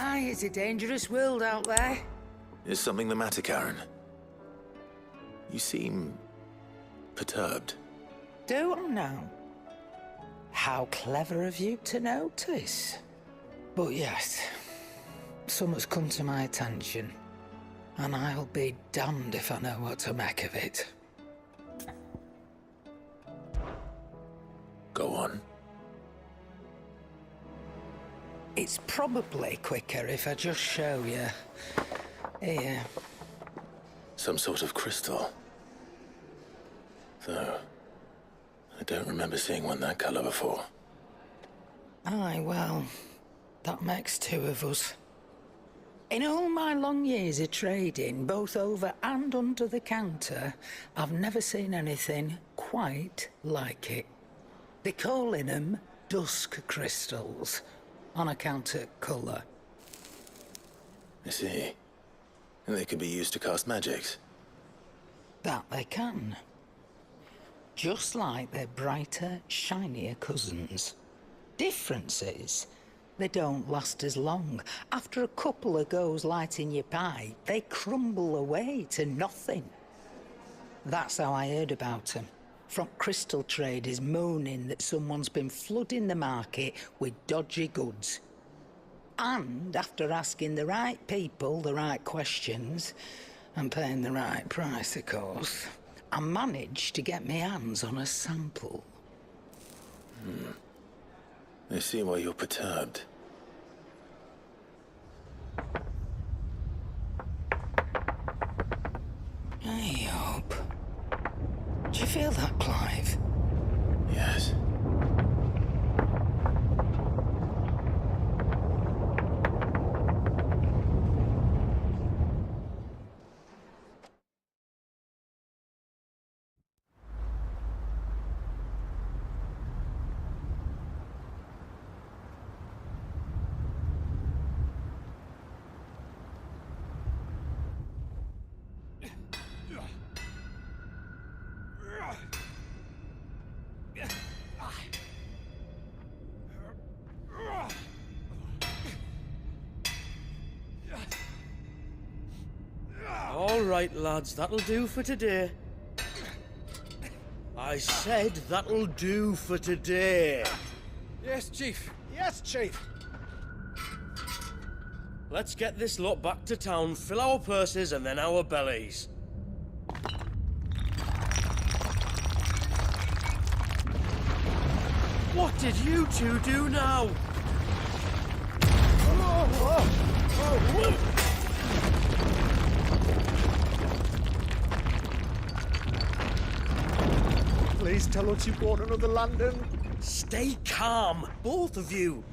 Aye, it's a dangerous world out there. Is something the matter, Karen? You seem perturbed. Do I now? How clever of you to notice. But yes, something's come to my attention, and I'll be damned if I know what to make of it. Go on. It's probably quicker if I just show you. Here. Some sort of crystal. Though, I don't remember seeing one that color before. Aye, well, that makes two of us. In all my long years of trading, both over and under the counter, I've never seen anything quite like it. They're calling them dusk crystals, on account of colour. I see. And they could be used to cast magics. That they can. Just like their brighter, shinier cousins. Difference is, they don't last as long. After a couple of goes lighting your pie, they crumble away to nothing. That's how I heard about them. From crystal traders moaning that someone's been flooding the market with dodgy goods. And after asking the right people the right questions, and paying the right price, of course, I managed to get my hands on a sample. I see why you're perturbed. I hope. Do you feel that, Clive? Yes. All right, lads, that'll do for today. I said that'll do for today. Yes, Chief. Yes, Chief. Let's get this lot back to town, fill our purses and then our bellies. What did you two do now? Please tell us you brought another London. Stay calm, both of you.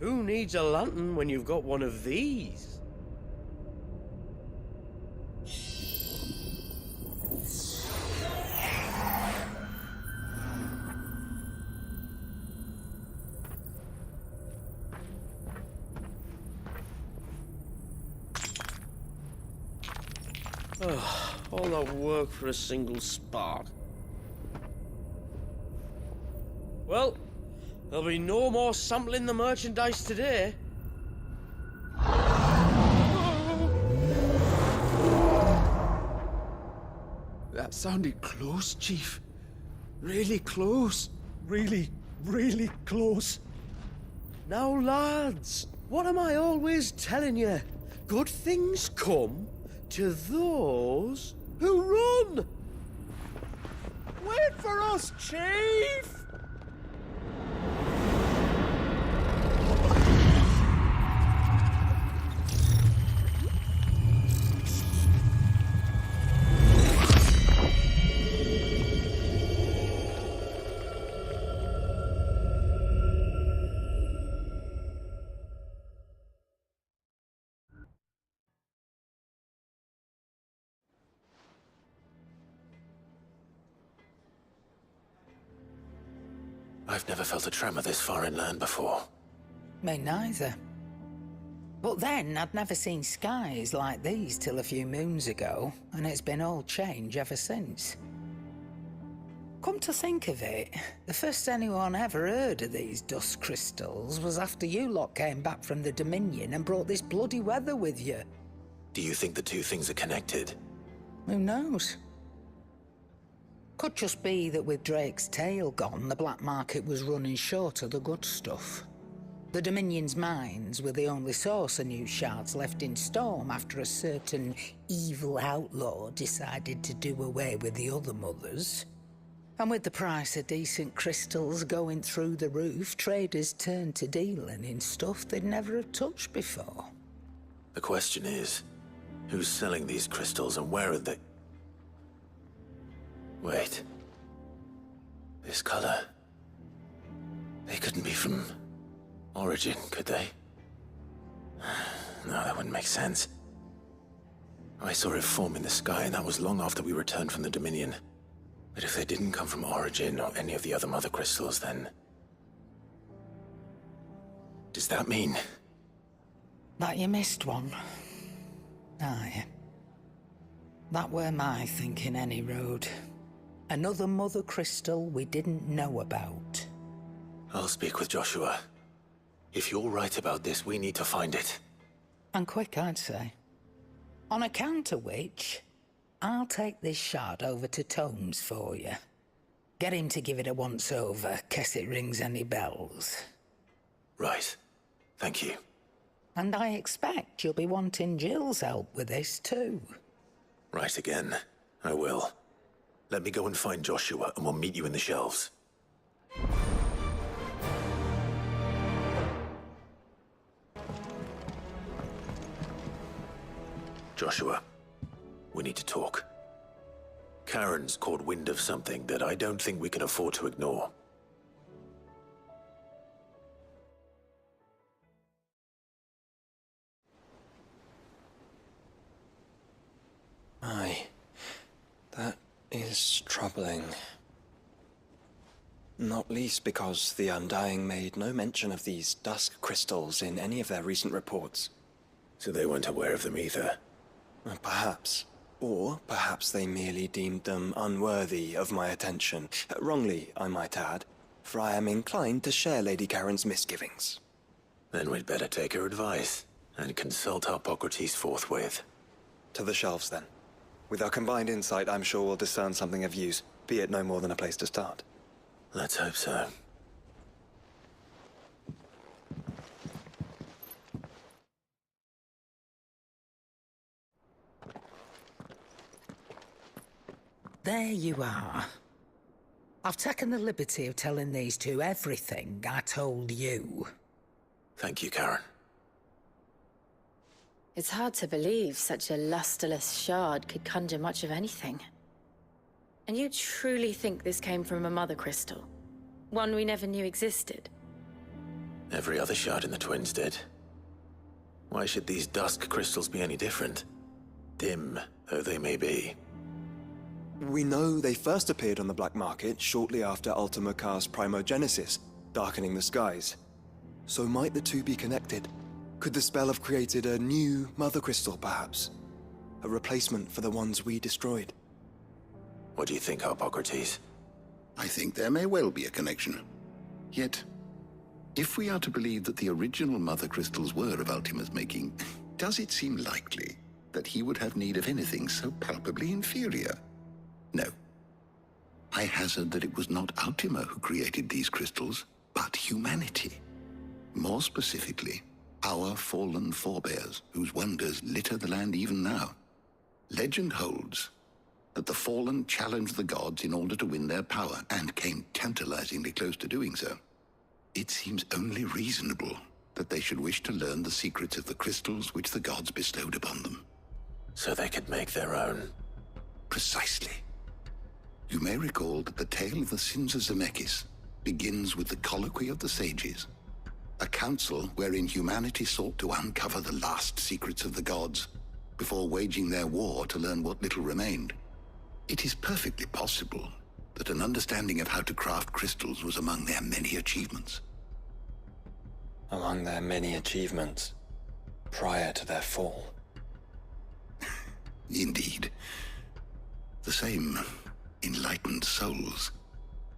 Who needs a lantern when you've got one of these? All that work for a single spark. Well, there'll be no more sampling the merchandise today. That sounded close, Chief. Really close. Really, really close. Now, lads, what am I always telling you? Good things come to those who run! Wait for us, Chief! I've never felt a tremor this far inland before. Me neither. But then, I'd never seen skies like these till a few moons ago, and it's been all change ever since. Come to think of it, the first anyone ever heard of these dust crystals was after you lot came back from the Dominion and brought this bloody weather with you. Do you think the two things are connected? Who knows? Could just be that with Drake's tail gone, the black market was running short of the good stuff. The Dominion's mines were the only source of new shards left in Storm after a certain evil outlaw decided to do away with the other mothers. And with the price of decent crystals going through the roof, traders turned to dealing in stuff they'd never have touched before. The question is, who's selling these crystals and where are they? Wait. This color. They couldn't be from Origin, could they? No, that wouldn't make sense. I saw it form in the sky, and that was long after we returned from the Dominion. But if they didn't come from Origin or any of the other mother crystals, then... does that mean... That you missed one? Aye. That were my thinking, any road. Another mother crystal we didn't know about. I'll speak with Joshua. If you're right about this, we need to find it. And quick, I'd say. On account of which, I'll take this shard over to Tomes for you. Get him to give it a once-over, case it rings any bells. Right. Thank you. And I expect you'll be wanting Jill's help with this too. Right again. I will. Let me go and find Joshua, and we'll meet you in the shelves. Joshua, we need to talk. Karen's caught wind of something that I don't think we can afford to ignore. Aye. That is troubling. Not least because the Undying made no mention of these dusk crystals in any of their recent reports. So they weren't aware of them either. Perhaps. Or perhaps they merely deemed them unworthy of my attention. Wrongly, I might add, for I am inclined to share Lady Karen's misgivings. Then we'd better take her advice and consult Hippocrates forthwith. To the shelves, then. With our combined insight, I'm sure we'll discern something of use, be it no more than a place to start. Let's hope so. There you are. I've taken the liberty of telling these two everything I told you. Thank you, Karen. It's hard to believe such a lusterless shard could conjure much of anything. And you truly think this came from a mother crystal? One we never knew existed? Every other shard in the Twins did. Why should these dusk crystals be any different? Dim though they may be. We know they first appeared on the black market shortly after Ultima Car's primogenesis, darkening the skies. So might the two be connected? Could the spell have created a new mother crystal, perhaps? A replacement for the ones we destroyed? What do you think, Hippocrates? I think there may well be a connection. Yet, if we are to believe that the original mother crystals were of Ultima's making, does it seem likely that he would have need of anything so palpably inferior? No. I hazard that it was not Ultima who created these crystals, but humanity. More specifically, our fallen forebears, whose wonders litter the land even now. Legend holds that the fallen challenged the gods in order to win their power, and came tantalizingly close to doing so. It seems only reasonable that they should wish to learn the secrets of the crystals which the gods bestowed upon them. So they could make their own. Precisely. You may recall that the tale of the sins of Zemeckis begins with the colloquy of the sages, a council wherein humanity sought to uncover the last secrets of the gods before waging their war to learn what little remained. It is perfectly possible that an understanding of how to craft crystals was among their many achievements. Among their many achievements, prior to their fall. Indeed. The same enlightened souls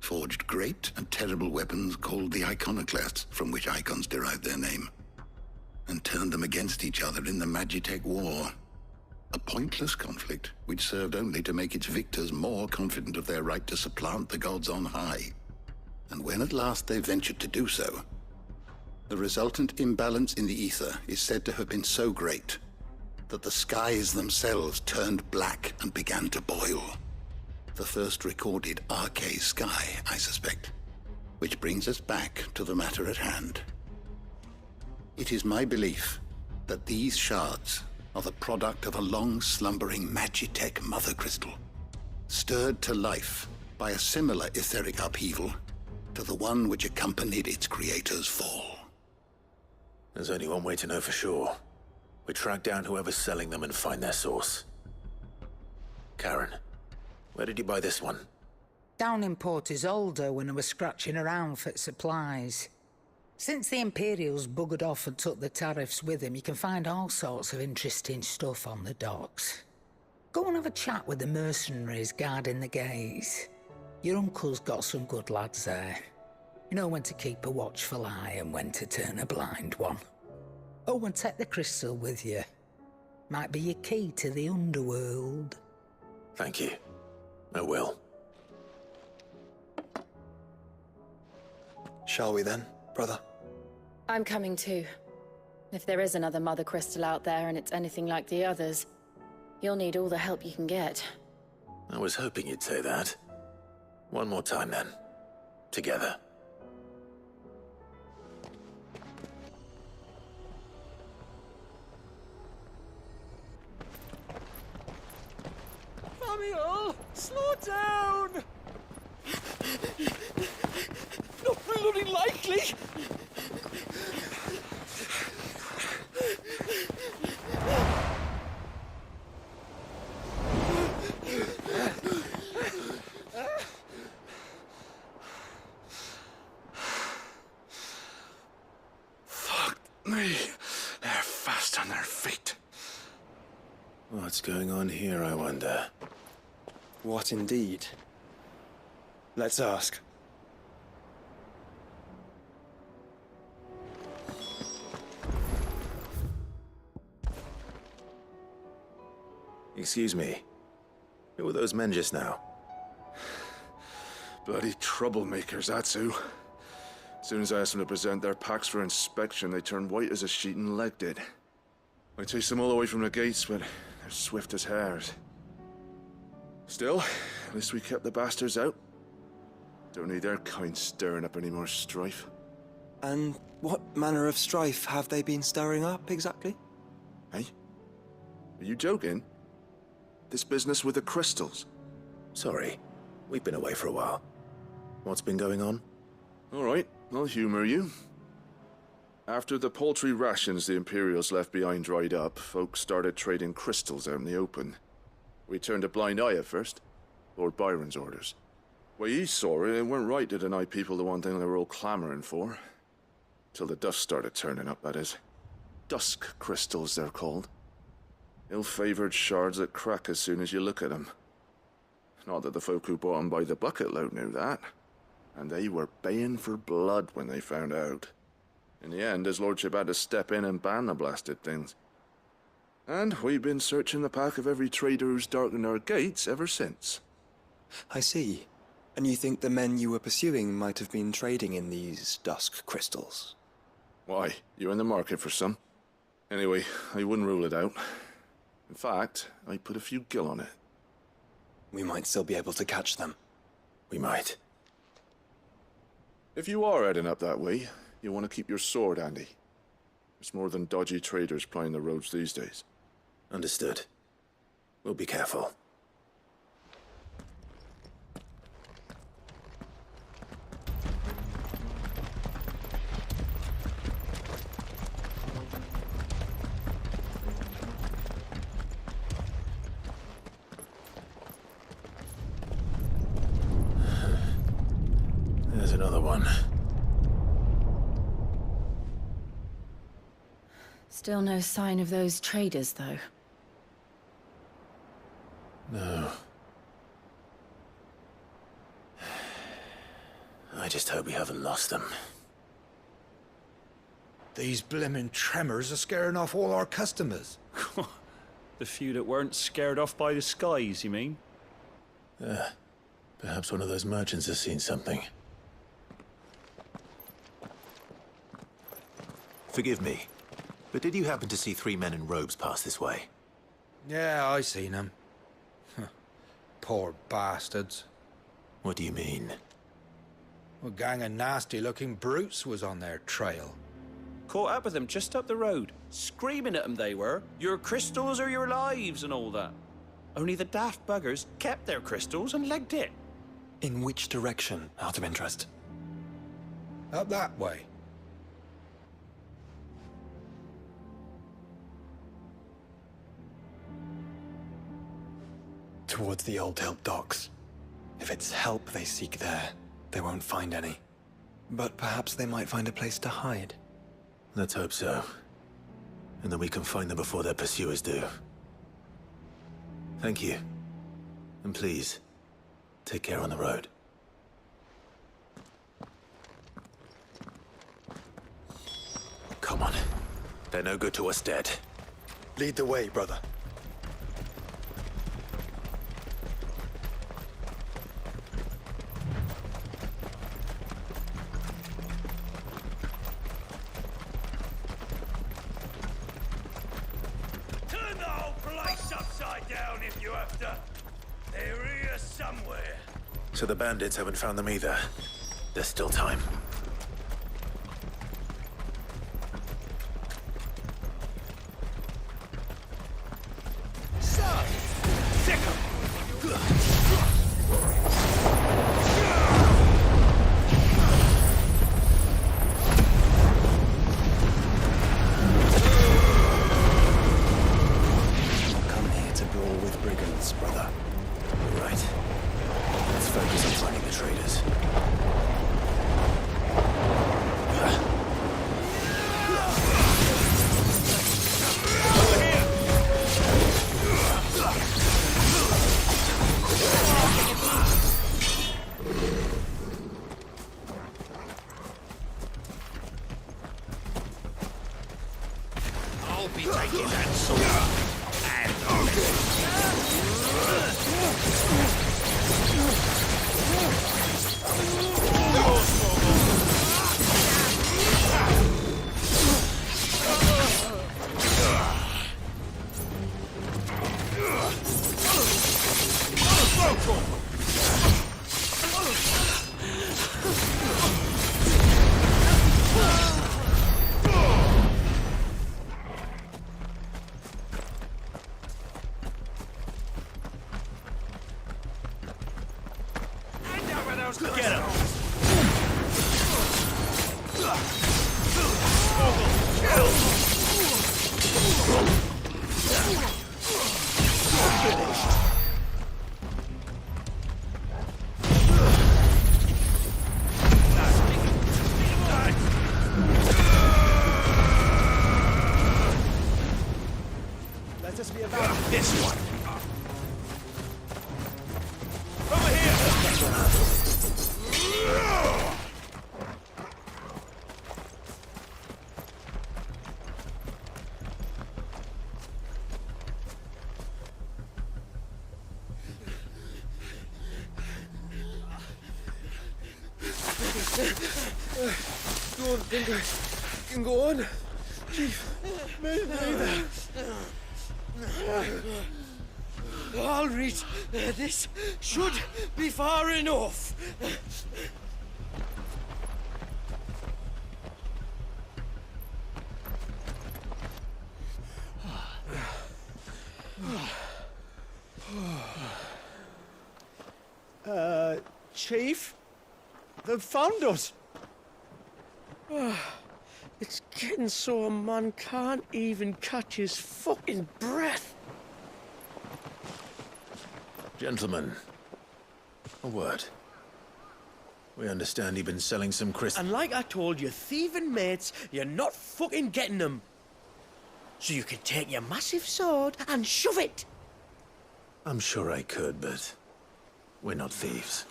forged great and terrible weapons called the iconoclasts, from which icons derived their name, and turned them against each other in the Magitech War. A pointless conflict which served only to make its victors more confident of their right to supplant the gods on high. And when at last they ventured to do so, the resultant imbalance in the ether is said to have been so great that the skies themselves turned black and began to boil. The first recorded arcade sky, I suspect. Which brings us back to the matter at hand. It is my belief that these shards are the product of a long-slumbering Magitech mother crystal, stirred to life by a similar etheric upheaval to the one which accompanied its creator's fall. There's only one way to know for sure. We track down whoever's selling them and find their source. Karen, where did you buy this one? Down in Port Isolde when I was scratching around for supplies. Since the Imperials buggered off and took the tariffs with them, you can find all sorts of interesting stuff on the docks. Go and have a chat with the mercenaries guarding the gates. Your uncle's got some good lads there. You know when to keep a watchful eye and when to turn a blind one. Oh, and take the crystal with you. Might be your key to the underworld. Thank you. I will. Shall we then, brother? I'm coming too. If there is another mother crystal out there and it's anything like the others, you'll need all the help you can get. I was hoping you'd say that. One more time then. Together. Samuel, slow down! Not bloody likely! Fuck me. They're fast on their feet. What's going on here, I wonder? What indeed? Let's ask. Excuse me. Who were those men just now? Bloody troublemakers, that's who. As soon as I asked them to present their packs for inspection, they turned white as a sheet and legged it. I chased them all away from the gates, but they're swift as hares. Still, at least we kept the bastards out. Don't need their kind stirring up any more strife. And what manner of strife have they been stirring up, exactly? Hey? Are you joking? This business with the crystals? Sorry. We've been away for a while. What's been going on? All right, I'll humor you. After the paltry rations the Imperials left behind dried up, folks started trading crystals out in the open. We turned a blind eye at first. Lord Byron's orders. Way he saw it, it weren't right to deny people the one thing they were all clamoring for. Till the dust started turning up, that is. Dusk crystals, they're called. Ill-favored shards that crack as soon as you look at them. Not that the folk who bought them by the bucket load knew that. And they were baying for blood when they found out. In the end, his lordship had to step in and ban the blasted things. And we've been searching the pack of every trader who's darkened our gates ever since. I see. And you think the men you were pursuing might have been trading in these dusk crystals? Why, you're in the market for some. Anyway, I wouldn't rule it out. In fact, I put a few gil on it. We might still be able to catch them. We might. If you are heading up that way, you want to keep your sword handy. There's more than dodgy traders plying the roads these days. Understood. We'll be careful. There's another one. Still no sign of those traders, though. No. I just hope we haven't lost them. These blimmin' tremors are scaring off all our customers. The few that weren't scared off by the skies, you mean? Perhaps one of those merchants has seen something. Forgive me, but did you happen to see 3 men in robes pass this way? Yeah, I seen them. Poor bastards. What do you mean? A gang of nasty-looking brutes was on their trail. Caught up with them just up the road. Screaming at them they were. Your crystals or your lives and all that. Only the daft buggers kept their crystals and legged it. In which direction, out of interest? Up that way. Towards the Old Hill docks. If it's help they seek there, they won't find any. But perhaps they might find a place to hide. Let's hope so. And that we can find them before their pursuers do. Thank you. And please, take care on the road. Come on. They're no good to us dead. Lead the way, brother. Turn the whole place upside down if you have to. They're here somewhere. So the bandits haven't found them either. There's still time. Come here to brawl with brigands, brother. You're right. Let's focus on finding the traitors. I'll be taking that sword and on it. Get him! Let us be about This one. Over here! Don't think I can go on. Chief, maybe. I'll read. This should be far enough. Chief? They've found us. It's getting so a man can't even catch his fucking breath. Gentlemen, a word. We understand you've been selling some crystals. And like I told your thieving mates, you're not fucking getting them. So you can take your massive sword and shove it. I'm sure I could, but we're not thieves.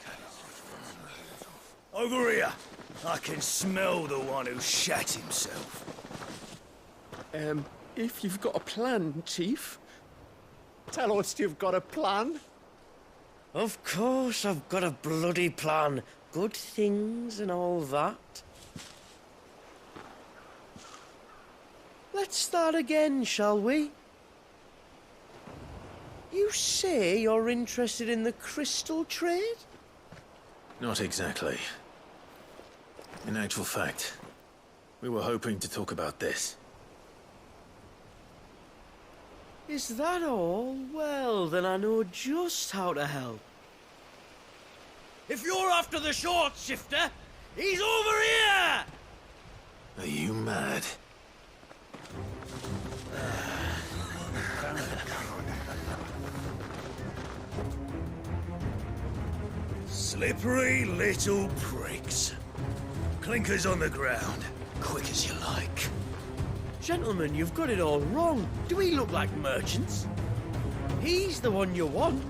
Over here. I can smell the one who shat himself. If you've got a plan, Chief. Tell us you've got a plan. Of course I've got a bloody plan. Good things and all that. Let's start again, shall we? You say you're interested in the crystal trade? Not exactly. In actual fact, we were hoping to talk about this. Is that all? Well, then I know just how to help. If you're after the short shifter, he's over here! Are you mad? Slippery little pricks. Clinkers on the ground, quick as you like. Gentlemen, you've got it all wrong. Do we look like merchants? He's the one you want.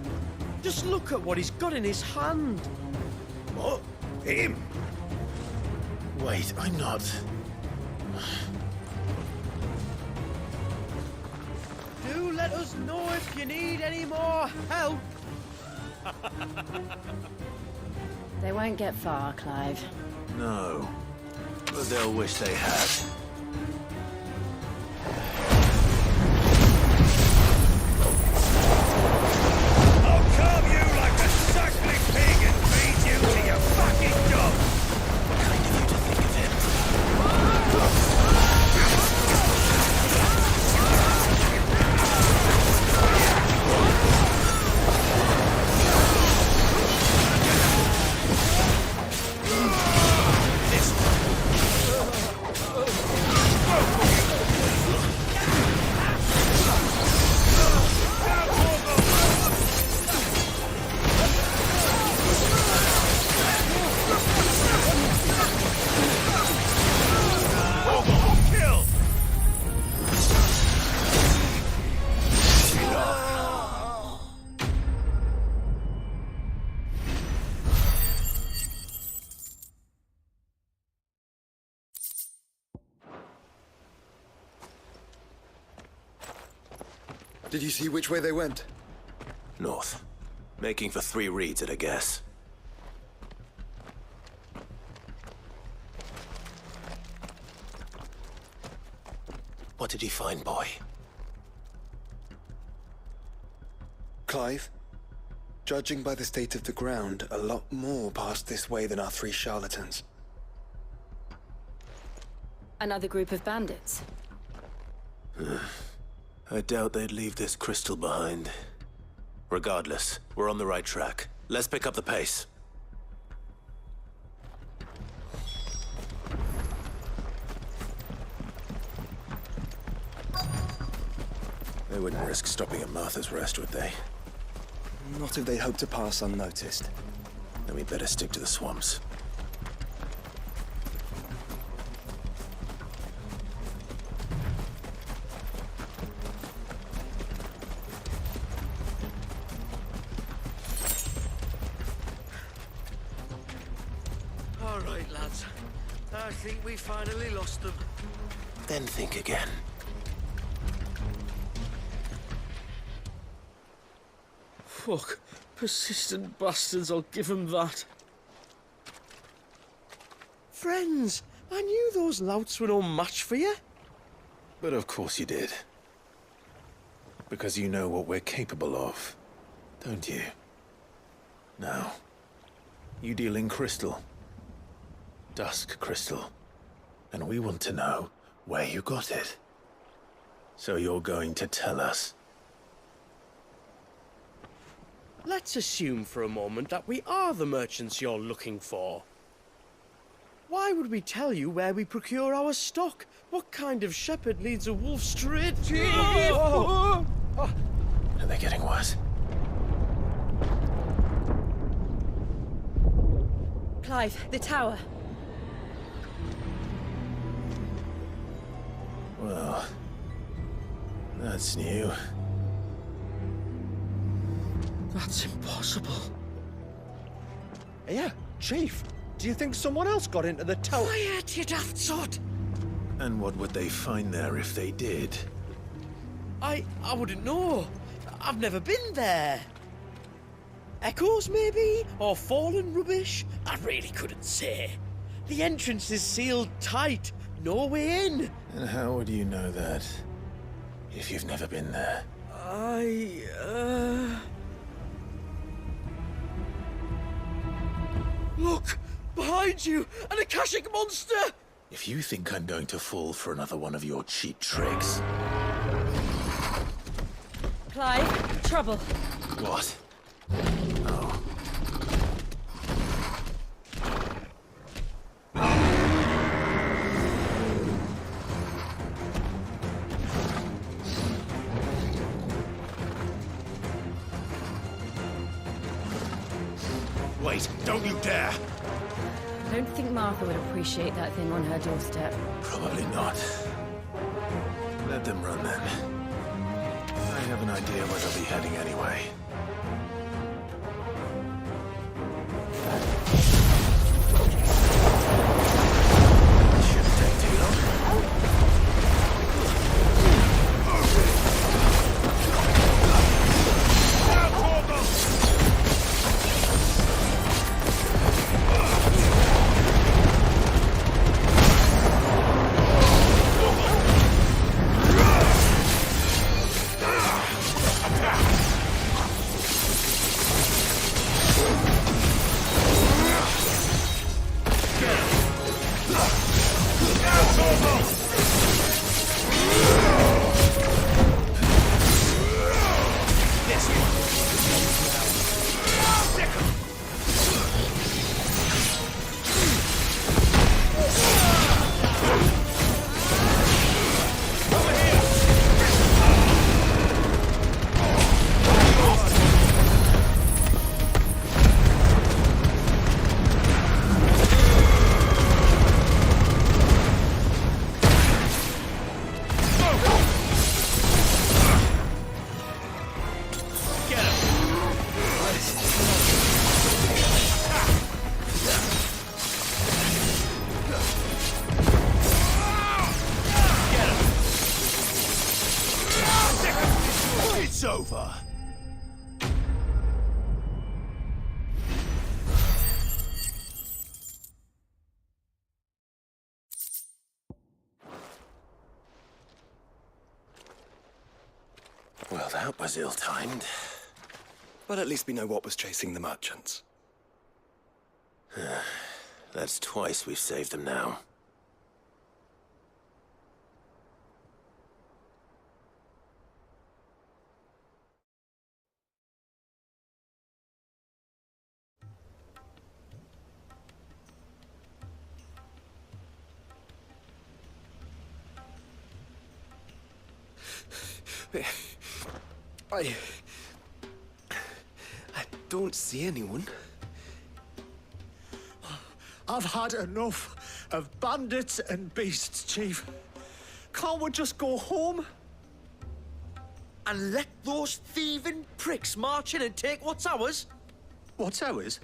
Just look at what he's got in his hand. What? Him? Wait, I'm not. Do let us know if you need any more help. They won't get far, Clive. No. But they'll wish they had. I'll carve you like a suckling pig and feed you to your fucking dog! Kind of you to think of him. Did you see which way they went? North. Making for 3 reads at a guess. What did he find, boy? Clive? Judging by the state of the ground, a lot more passed this way than our 3 charlatans. Another group of bandits. I doubt they'd leave this crystal behind. Regardless, we're on the right track. Let's pick up the pace. They wouldn't risk stopping at Martha's Rest, would they? Not if they hope to pass unnoticed. Then we'd better stick to the swamps. All right, lads. I think we finally lost them. Then think again. Fuck. Persistent bastards, I'll give them that. Friends, I knew those louts were no match for you. But of course you did. Because you know what we're capable of, don't you? Now, you deal in crystal. Dusk crystal. And we want to know where you got it. So you're going to tell us. Let's assume for a moment that we are the merchants you're looking for. Why would we tell you where we procure our stock? What kind of shepherd leads a wolf straight to... Are they getting worse? Clive, the tower. Well, that's new. That's impossible. Yeah, Chief. Do you think someone else got into the tower? Quiet, you daft sod! And what would they find there if they did? I wouldn't know. I've never been there. Echoes, maybe? Or fallen rubbish? I really couldn't say. The entrance is sealed tight. No way in. And how would you know that? If you've never been there? Look! Behind you! An Akashic monster! If you think I'm going to fall for another one of your cheap tricks... Clive, trouble. What? Oh. Wait, don't you dare! I don't think Martha would appreciate that thing on her doorstep. Probably not. Let them run then. I have an idea where they'll be heading anyway. Shouldn't take too long. It's over. Well, that was ill-timed. But at least we know what was chasing the merchants. That's twice we've saved them now. I don't see anyone. I've had enough of bandits and beasts, Chief. Can't we just go home? And let those thieving pricks march in and take what's ours? What's ours?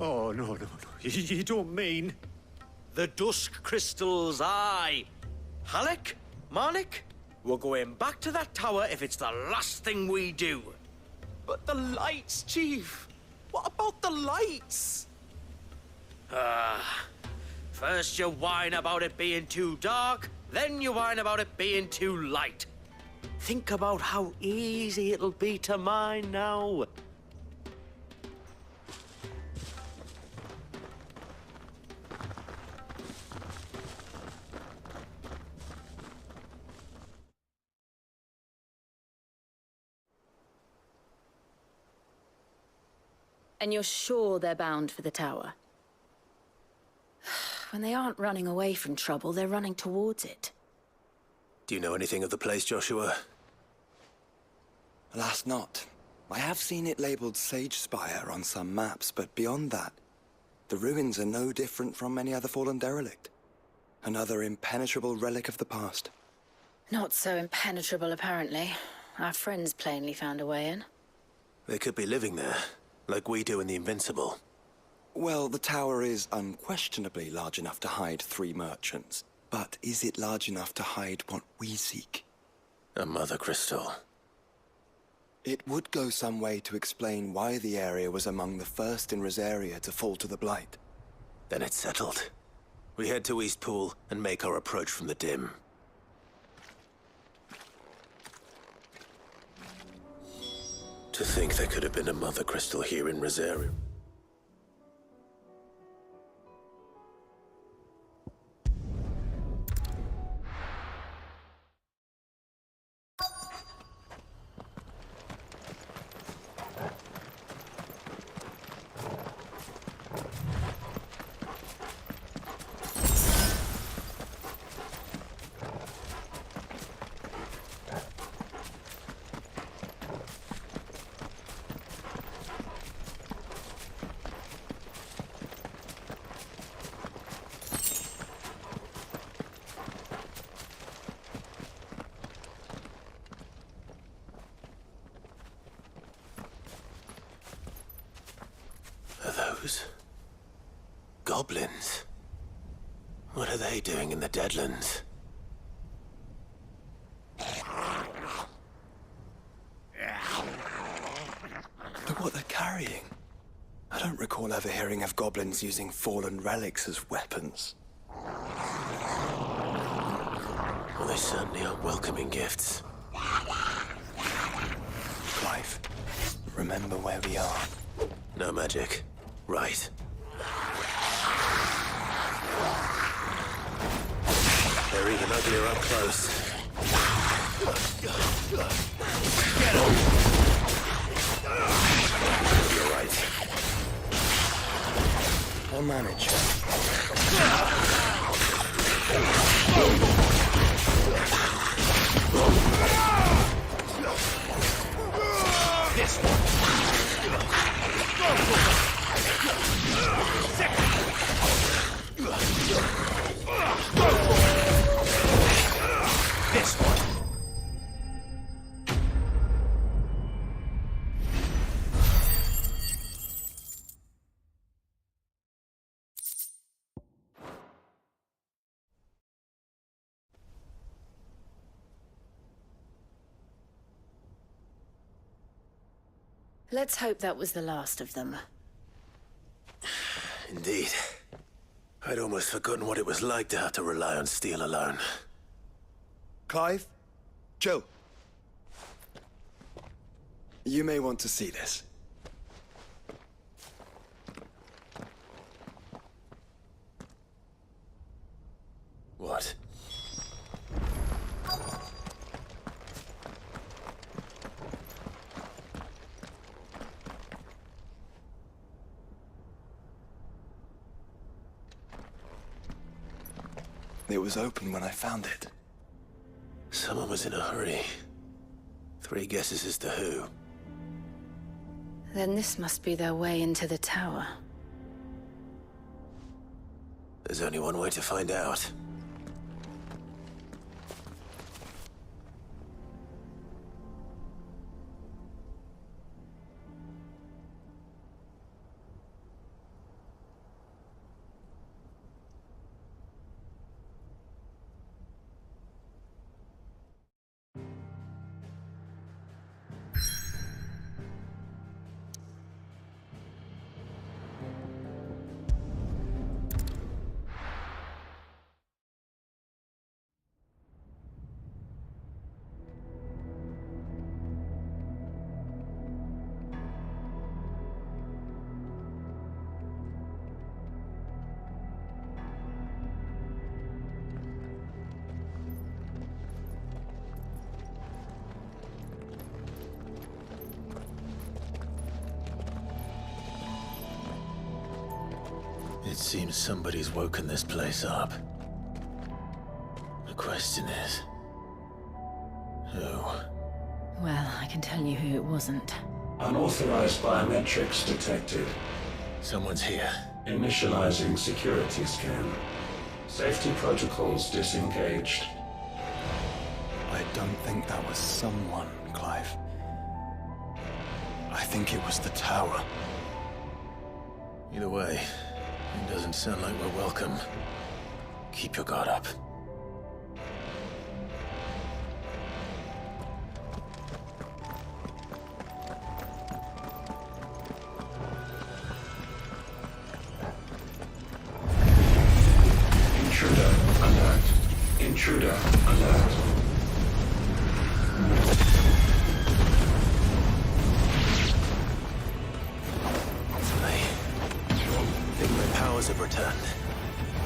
Oh, no. You don't mean... The dusk crystals, aye. Halleck? Marnik? We're going back to that tower if it's the last thing we do. But the lights, Chief. What about the lights? First you whine about it being too dark, then you whine about it being too light. Think about how easy it'll be to mine now. And you're sure they're bound for the tower? When they aren't running away from trouble, they're running towards it. Do you know anything of the place, Joshua? Alas, not. I have seen it labeled Sage Spire on some maps, but beyond that, the ruins are no different from any other fallen derelict. Another impenetrable relic of the past. Not so impenetrable, apparently. Our friends plainly found a way in. They could be living there, like we do in the Invincible. Well, the tower is unquestionably large enough to hide 3 merchants. But is it large enough to hide what we seek? A mother crystal. It would go some way to explain why the area was among the first in Rosaria to fall to the Blight. Then it's settled. We head to Eastpool and make our approach from the dim. To think there could have been a mother crystal here in Rosaria. Goblins? What are they doing in the Deadlands? Look what they're carrying. I don't recall ever hearing of goblins using fallen relics as weapons. Well, they certainly aren't welcoming gifts. Clive, remember where we are. No magic. Right. They're even uglier up close. You're right. I'll manage. This one. This one. Let's hope that was the last of them. Indeed. I'd almost forgotten what it was like to have to rely on steel alone. Clive? Joe? You may want to see this. What? It was open when I found it. Someone was in a hurry. 3 guesses as to who. Then this must be their way into the tower. There's only one way to find out. It seems somebody's woken this place up. The question is... who? Well, I can tell you who it wasn't. Unauthorized biometrics detected. Someone's here. Initializing security scan. Safety protocols disengaged. I don't think that was someone, Clive. I think it was the tower. Either way, it doesn't sound like we're welcome. Keep your guard up. Intruder alert. Intruder alert. I think my powers have returned.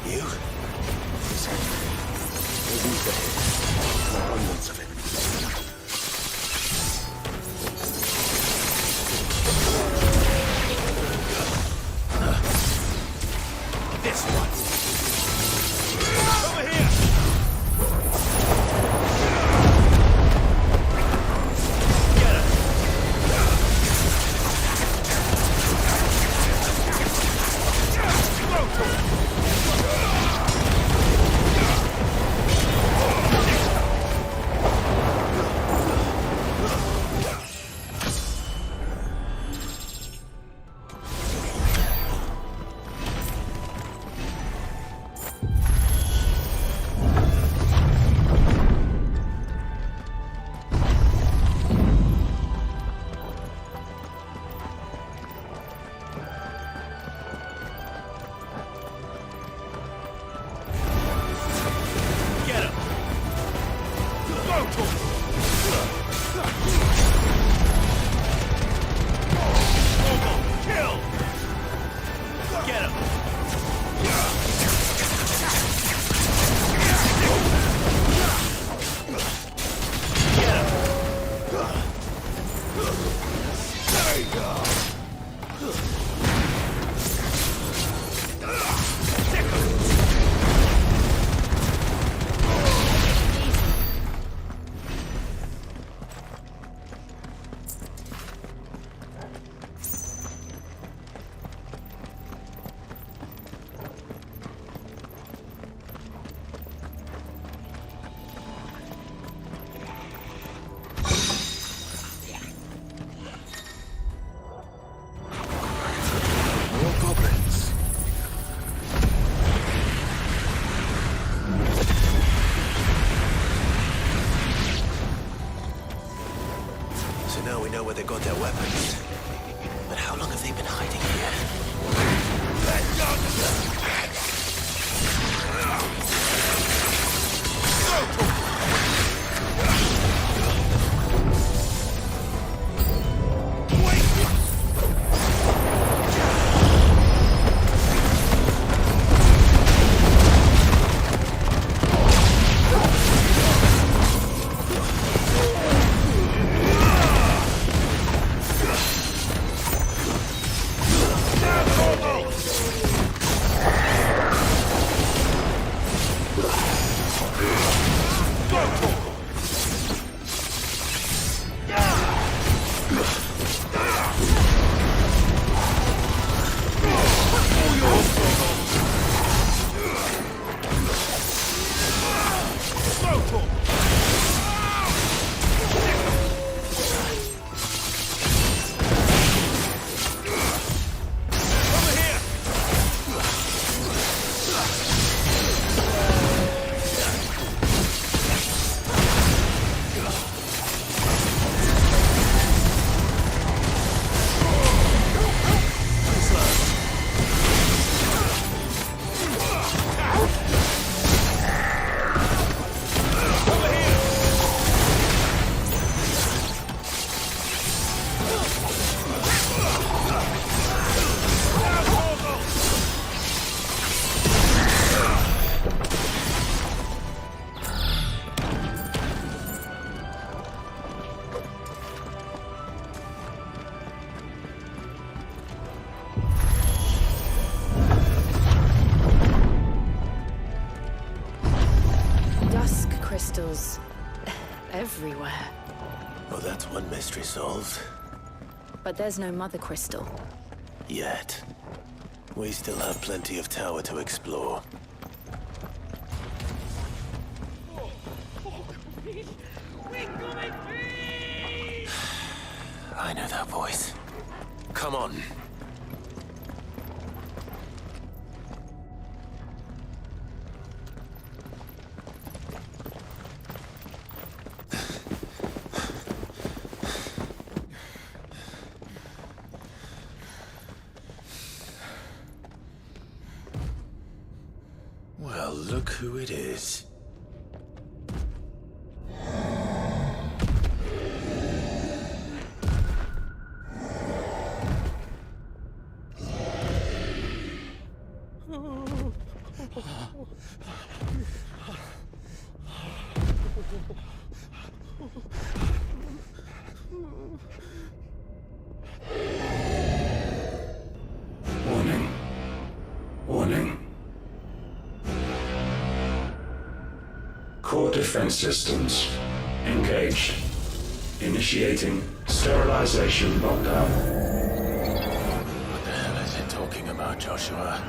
You? Abundance of it. This one. Over here! Get him! Where they got their weapons. But how long have they been hiding here? Crystals everywhere. Well, that's one mystery solved. But there's no mother crystal. Yet. We still have plenty of tower to explore. I know that voice. Come on. look who it is. Warning. Warning. Core defense systems engaged. Initiating sterilization lockdown. What the hell is it talking about, Joshua?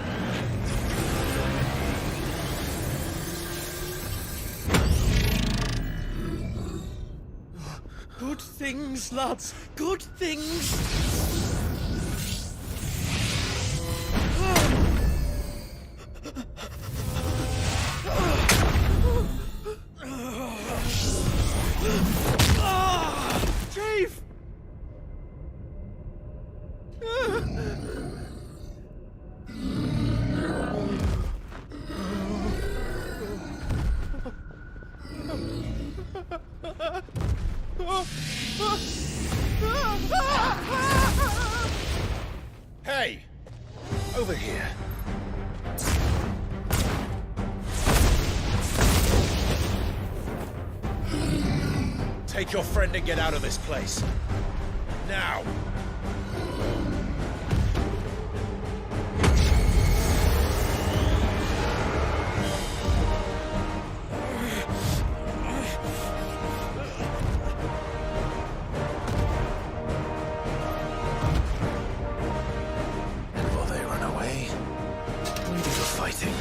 Good things, lads. Good things. Chief! Hey! Over here. Take your friend and get out of this place. Now! And will they run away? We do the fighting.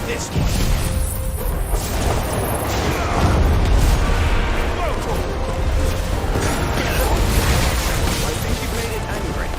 This one! I think you made it angry.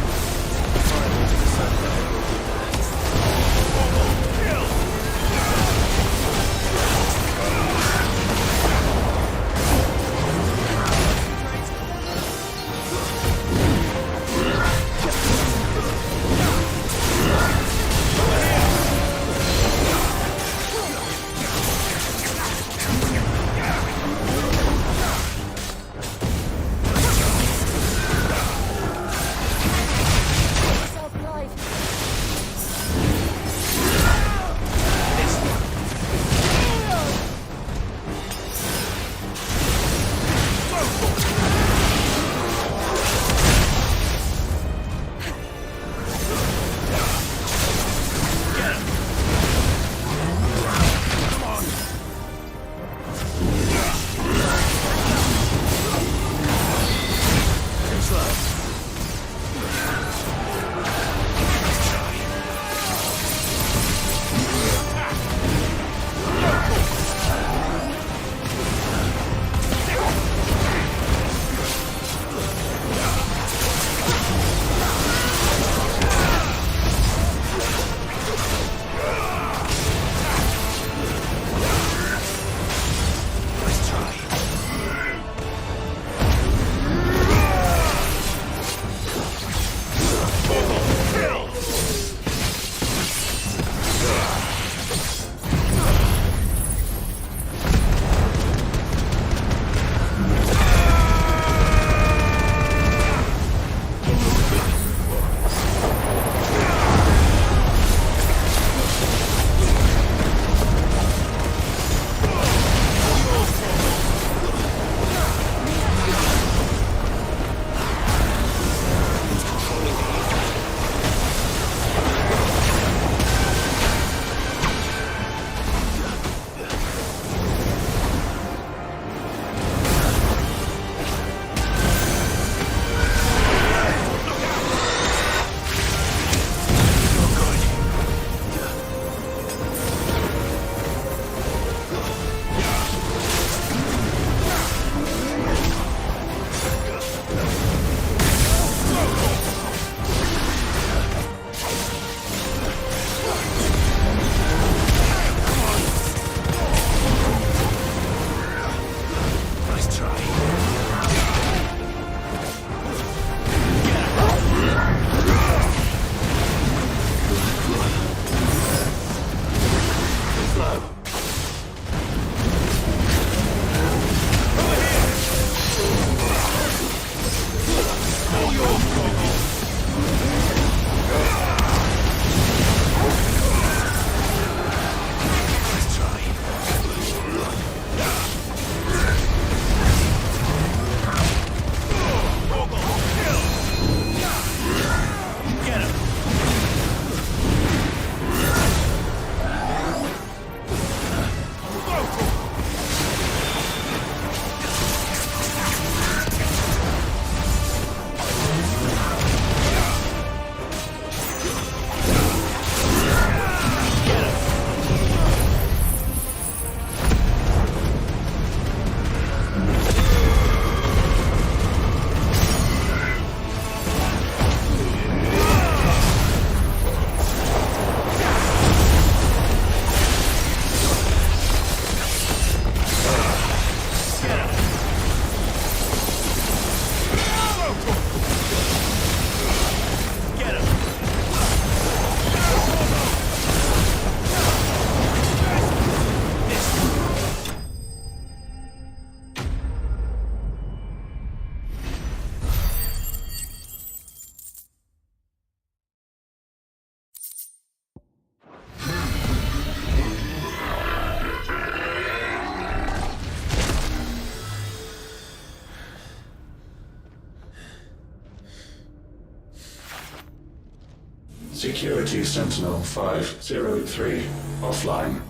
Security Sentinel 503 offline.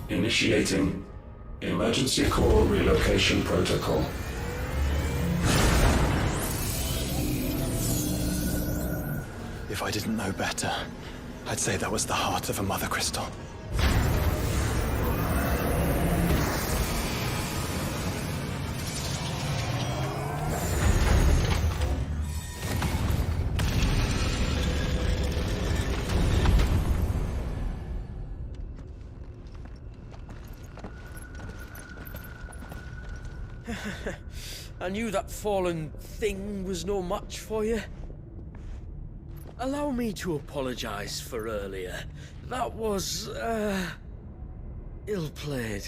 Initiating Emergency Core Relocation Protocol. If I didn't know better, I'd say that was the heart of a Mother Crystal. I knew that fallen thing was no match for you. Allow me to apologize for earlier. That was, ill-played.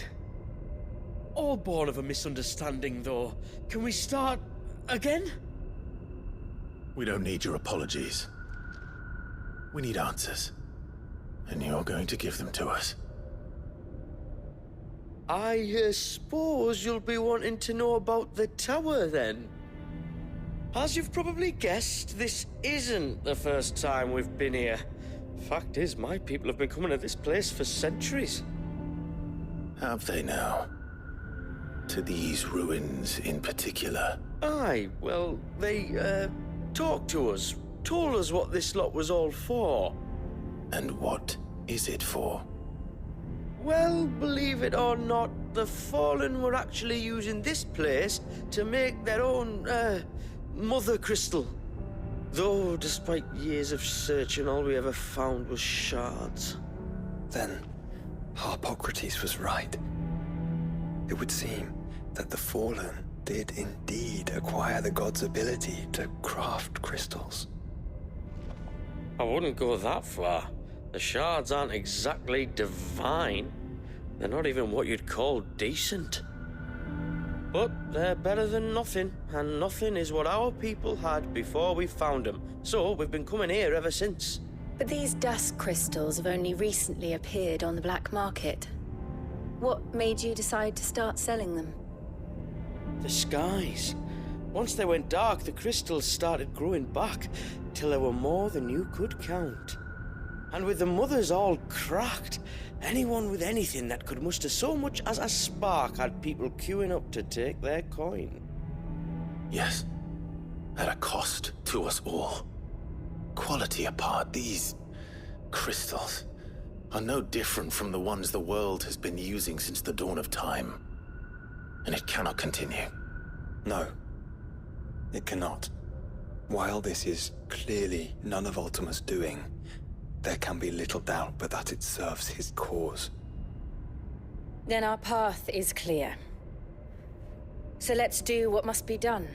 All born of a misunderstanding, though. Can we start again? We don't need your apologies. We need answers. And you're going to give them to us. I suppose you'll be wanting to know about the tower, then? As you've probably guessed, this isn't the first time we've been here. Fact is, my people have been coming to this place for centuries. Have they now? To these ruins in particular? Aye, well, they, talked to us, told us what this lot was all for. And what is it for? Well, believe it or not, the Fallen were actually using this place to make their own, Mother Crystal. Though, despite years of searching, all we ever found was shards. Then, Harpocrates was right. It would seem that the Fallen did indeed acquire the god's ability to craft crystals. I wouldn't go that far. The shards aren't exactly divine. They're not even what you'd call decent. But they're better than nothing, and nothing is what our people had before we found them. So we've been coming here ever since. But these dust crystals have only recently appeared on the black market. What made you decide to start selling them? The skies. Once they went dark, the crystals started growing back, till there were more than you could count. And with the mothers all cracked, anyone with anything that could muster so much as a spark had people queuing up to take their coin. Yes. At a cost to us all. Quality apart, these crystals are no different from the ones the world has been using since the dawn of time. And it cannot continue. No, it cannot. While this is clearly none of Ultima's doing, there can be little doubt but that it serves his cause. Then our path is clear. So let's do what must be done.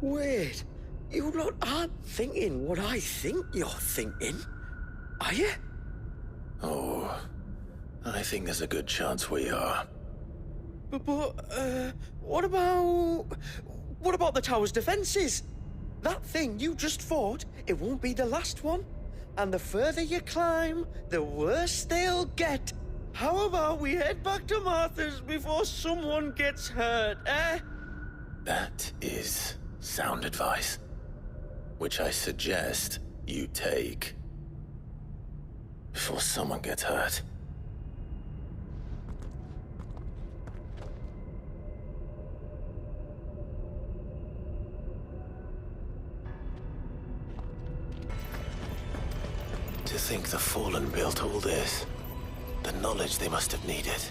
Wait, you lot aren't thinking what I think you're thinking, are you? Oh, I think there's a good chance we are. But what about the tower's defenses? That thing you just fought, it won't be the last one. And the further you climb, the worse they'll get. How about we head back to Martha's before someone gets hurt, eh? That is sound advice, which I suggest you take before someone gets hurt. To think the Fallen built all this, the knowledge they must have needed.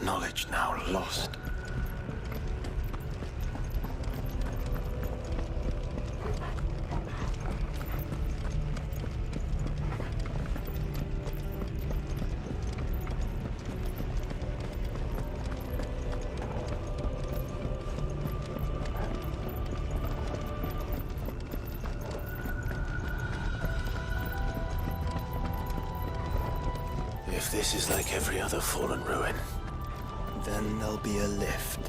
Knowledge now lost. If this is like every other Fallen ruin, Then there'll be a lift.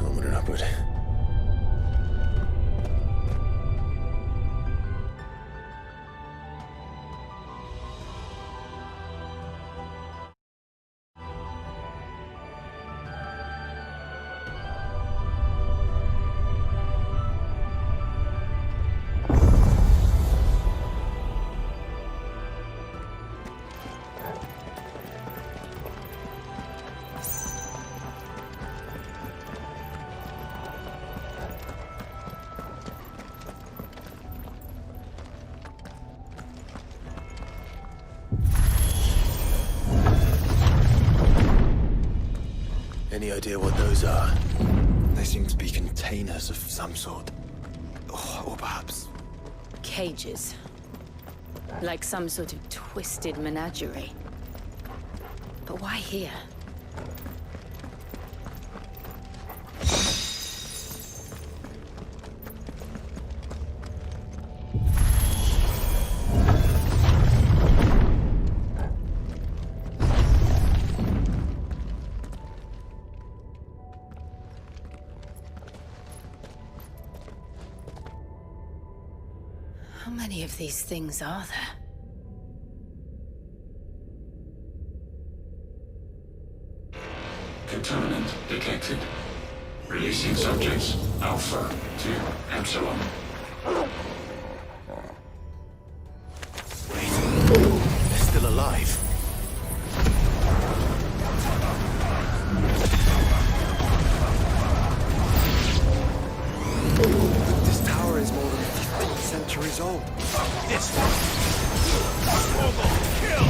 open it upward. Any idea what those are? They seem to be containers of some sort. Or perhaps... Cages. Like some sort of twisted menagerie. But why here? How many of these things are there? Contaminant detected. Releasing subjects Alpha to Epsilon. Wait, they're still alive. This tower is more than 15 centuries old. This one! Kill!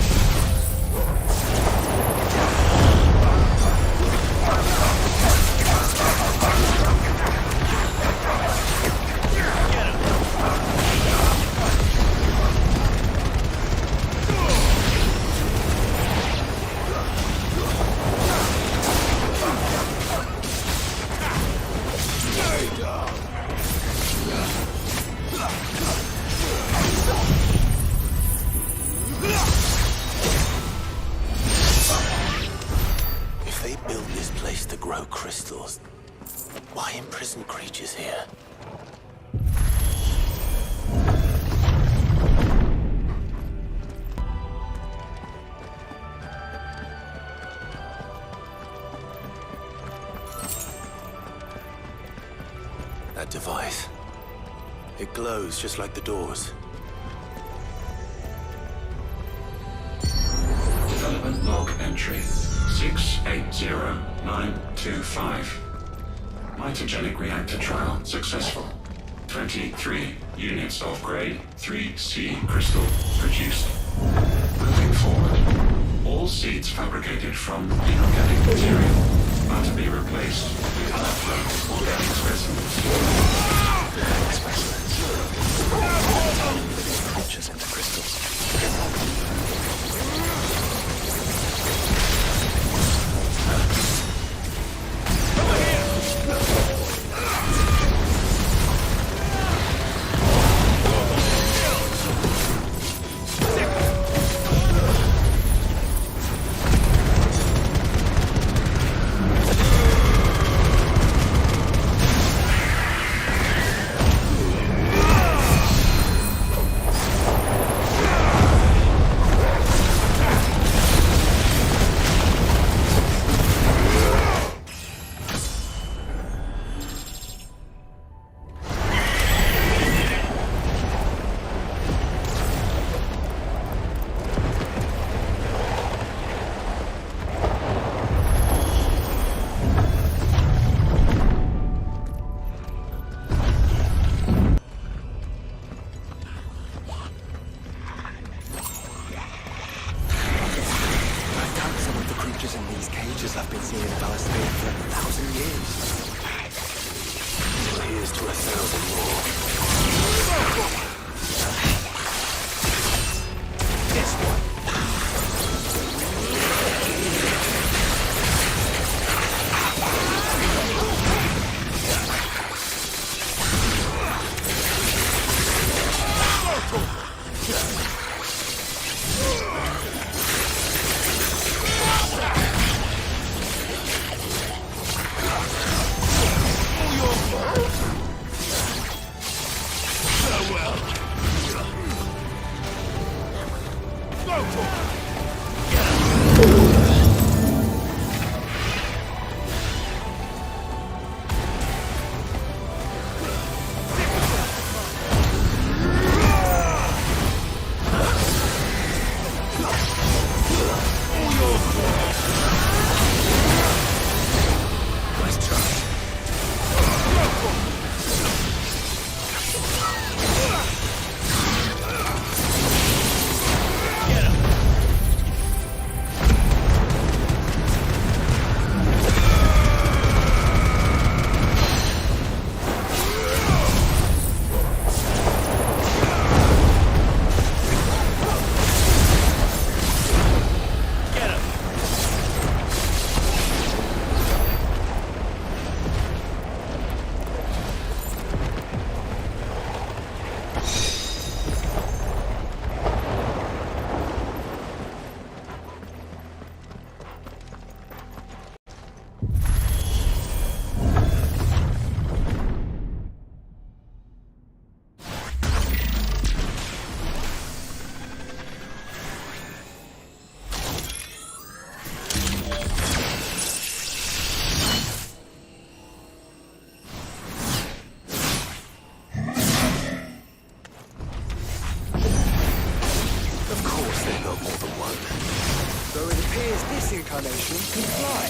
If they built this place to grow crystals, why imprison creatures here? That device. It glows just like the doors. Development log entry 680925. Mitogenic reactor trial successful. 23 units of grade 3C crystal produced. Moving forward, all seeds fabricated from inorganic material are to be replaced with organic specimens. Creatures into crystals. I've been seeing Valisthea for 1,000 years. Here's to 1,000 more. This one. got more than one. Though it appears this incarnation can fly.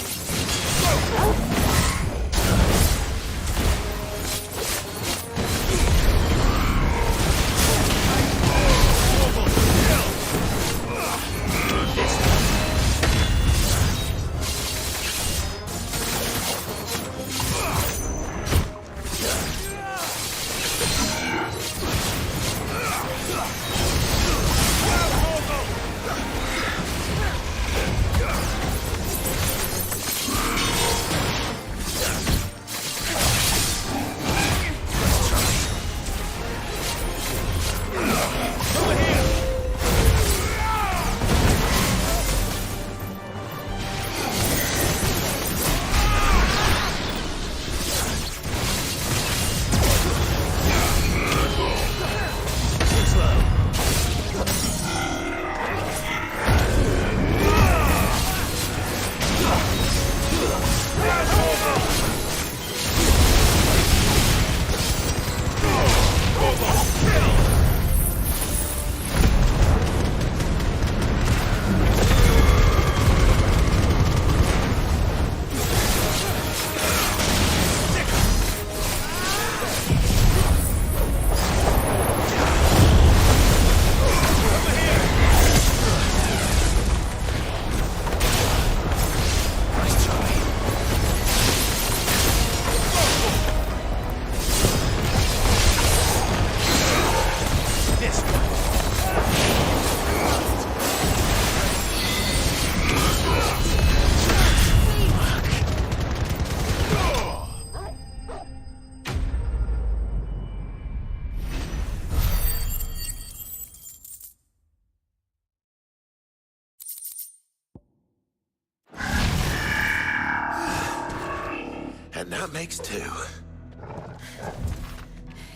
And that makes 2.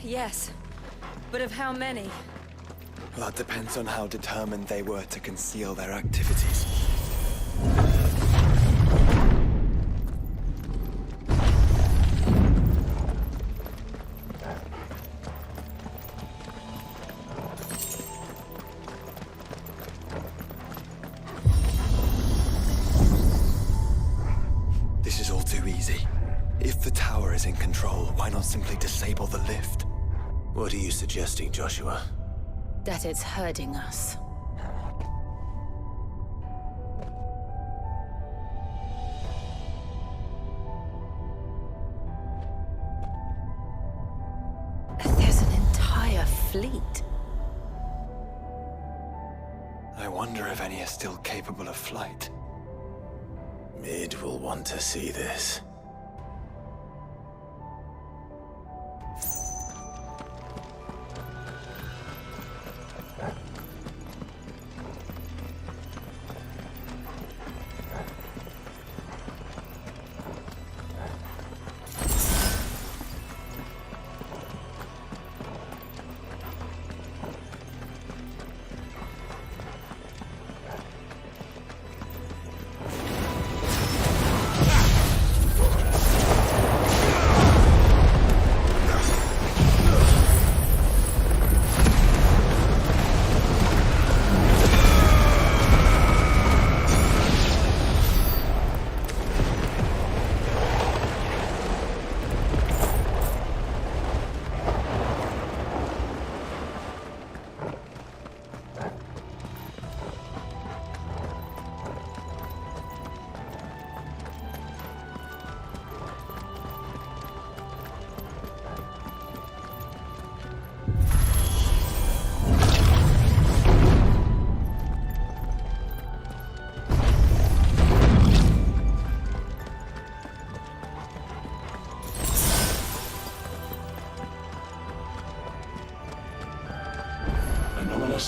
Yes, but of how many? That depends on how determined they were to conceal their activities. This is all too easy. If the tower is in control, why not simply disable the lift? What are you suggesting, Joshua? That it's hurting us. There's an entire fleet. I wonder if any are still capable of flight. Mid will want to see this.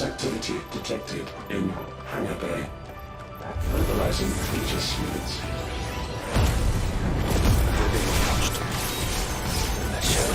Activity detected in Hangar Bay. Mobilizing Aegis units. We're being watched. Let's show.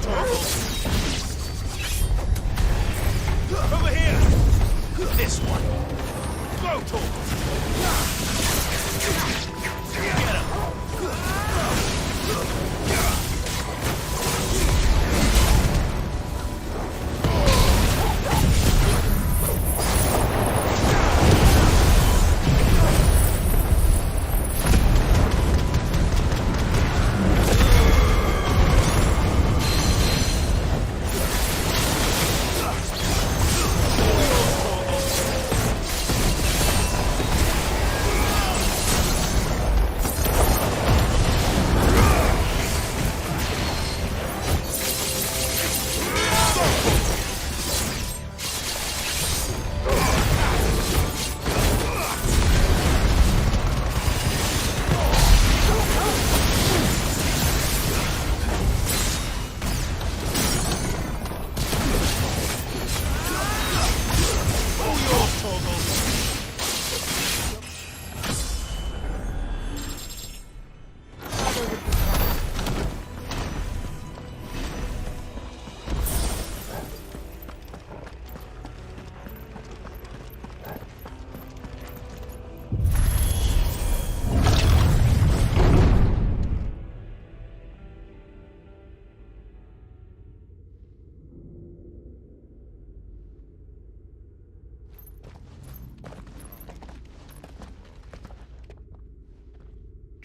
Over here! This one! Go, Torgal! Get him!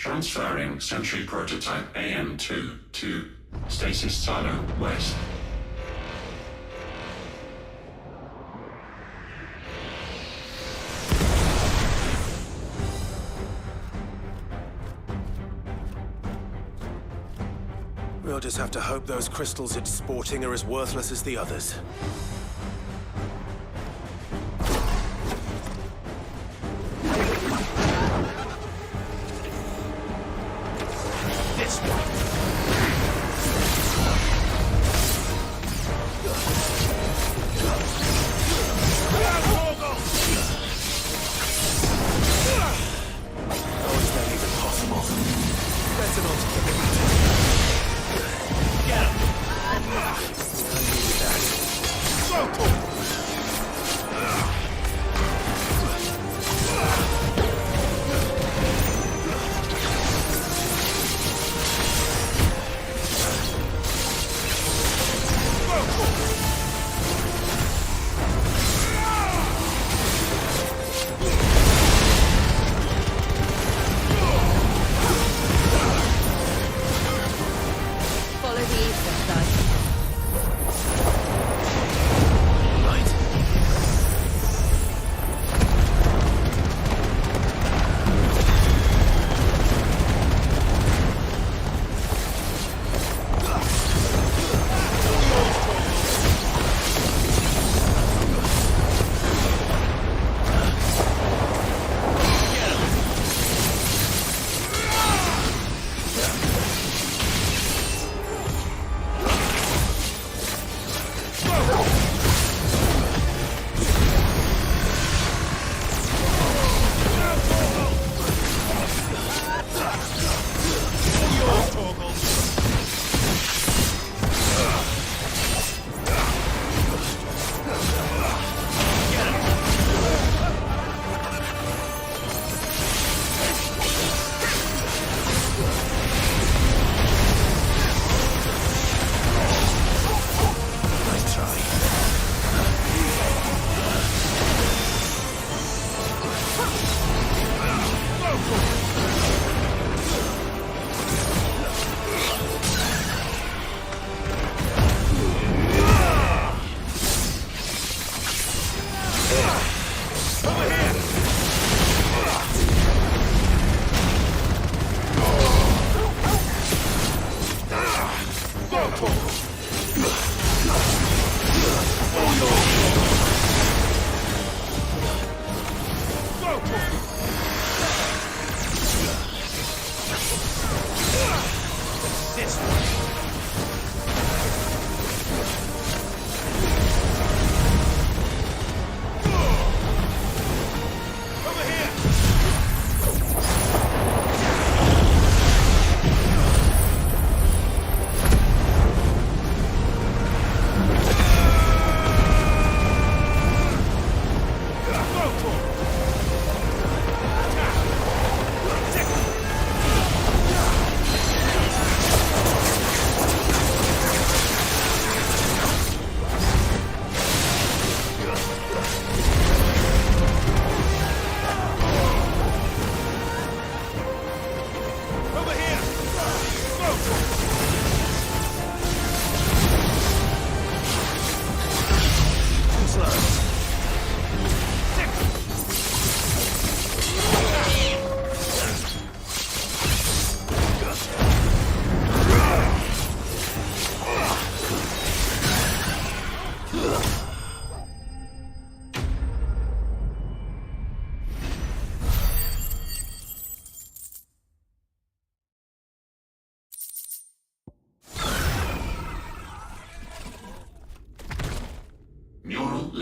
Transferring Sentry Prototype AM2 to Stasis Silo West. We'll just have to hope those crystals it's sporting are as worthless as the others.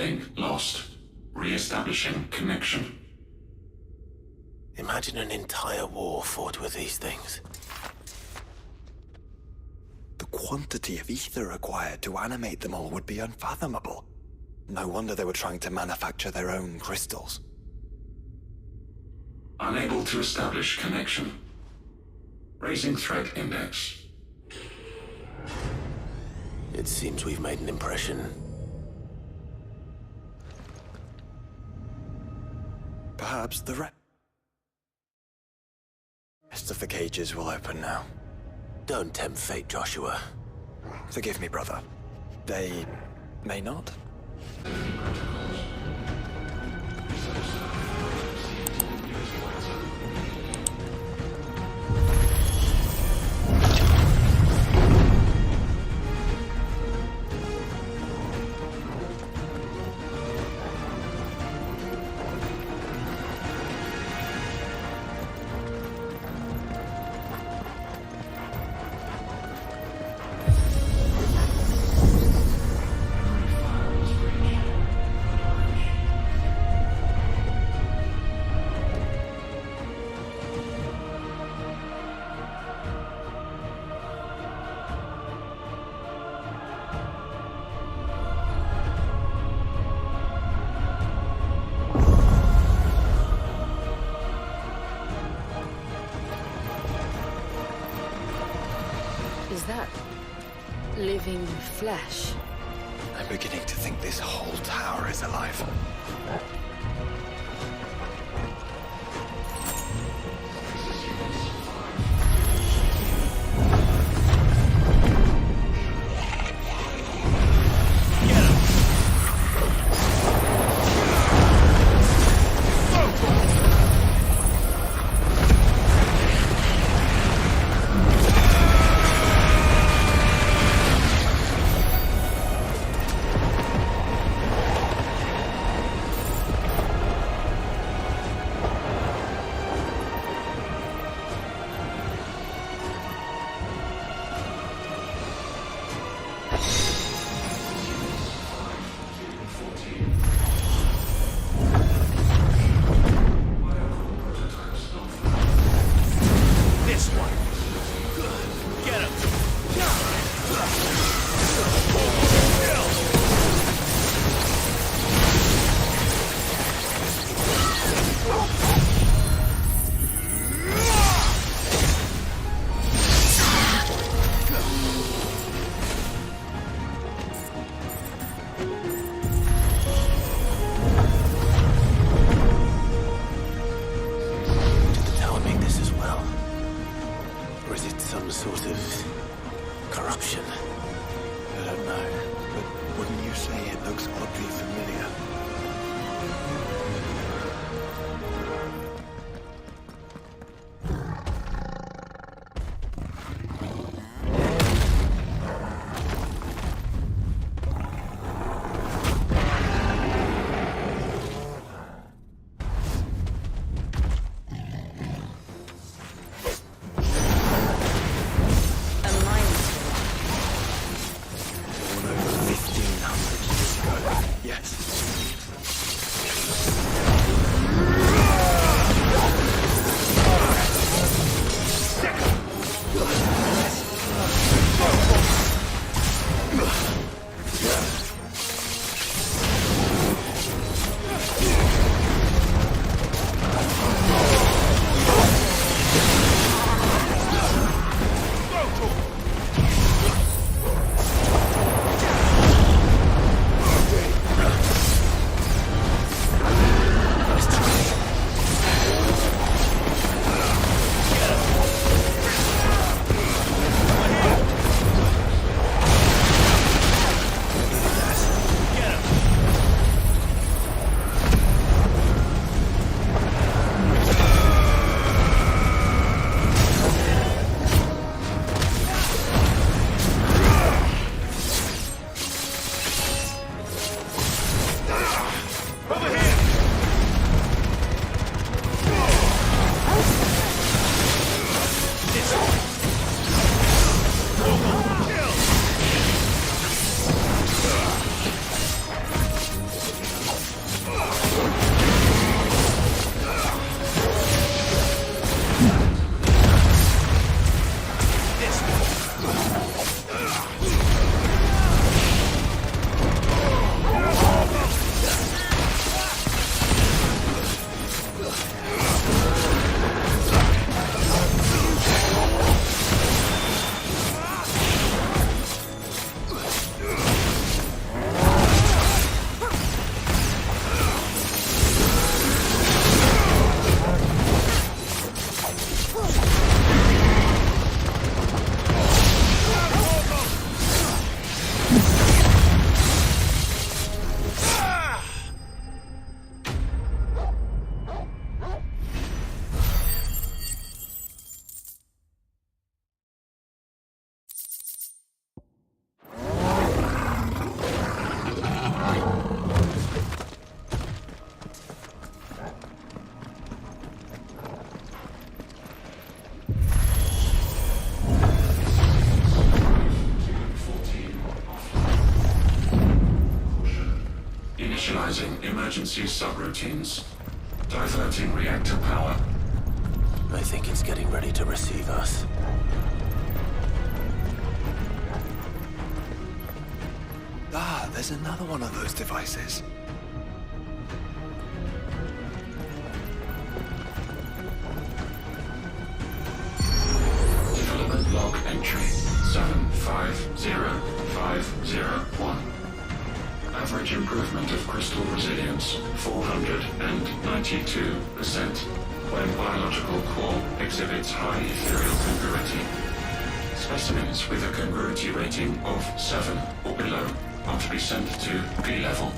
Link lost. Re-establishing connection. Imagine an entire war fought with these things. The quantity of ether required to animate them all would be unfathomable. No wonder they were trying to manufacture their own crystals. Unable to establish connection. Raising threat index. It seems we've made an impression. Perhaps the rest of the cages will open now. Don't tempt fate, Joshua. Forgive me, brother. They may not. Is that living flesh? I'm beginning to think this whole tower is alive. Initializing emergency subroutines. Diverting reactor power. I think it's getting ready to receive us. Ah, there's another one of those devices. Development log entry 750501. Average improvement of crystal resilience 492% when biological core exhibits high ethereal congruity. Specimens with a congruity rating of 7 or below are to be sent to P-level.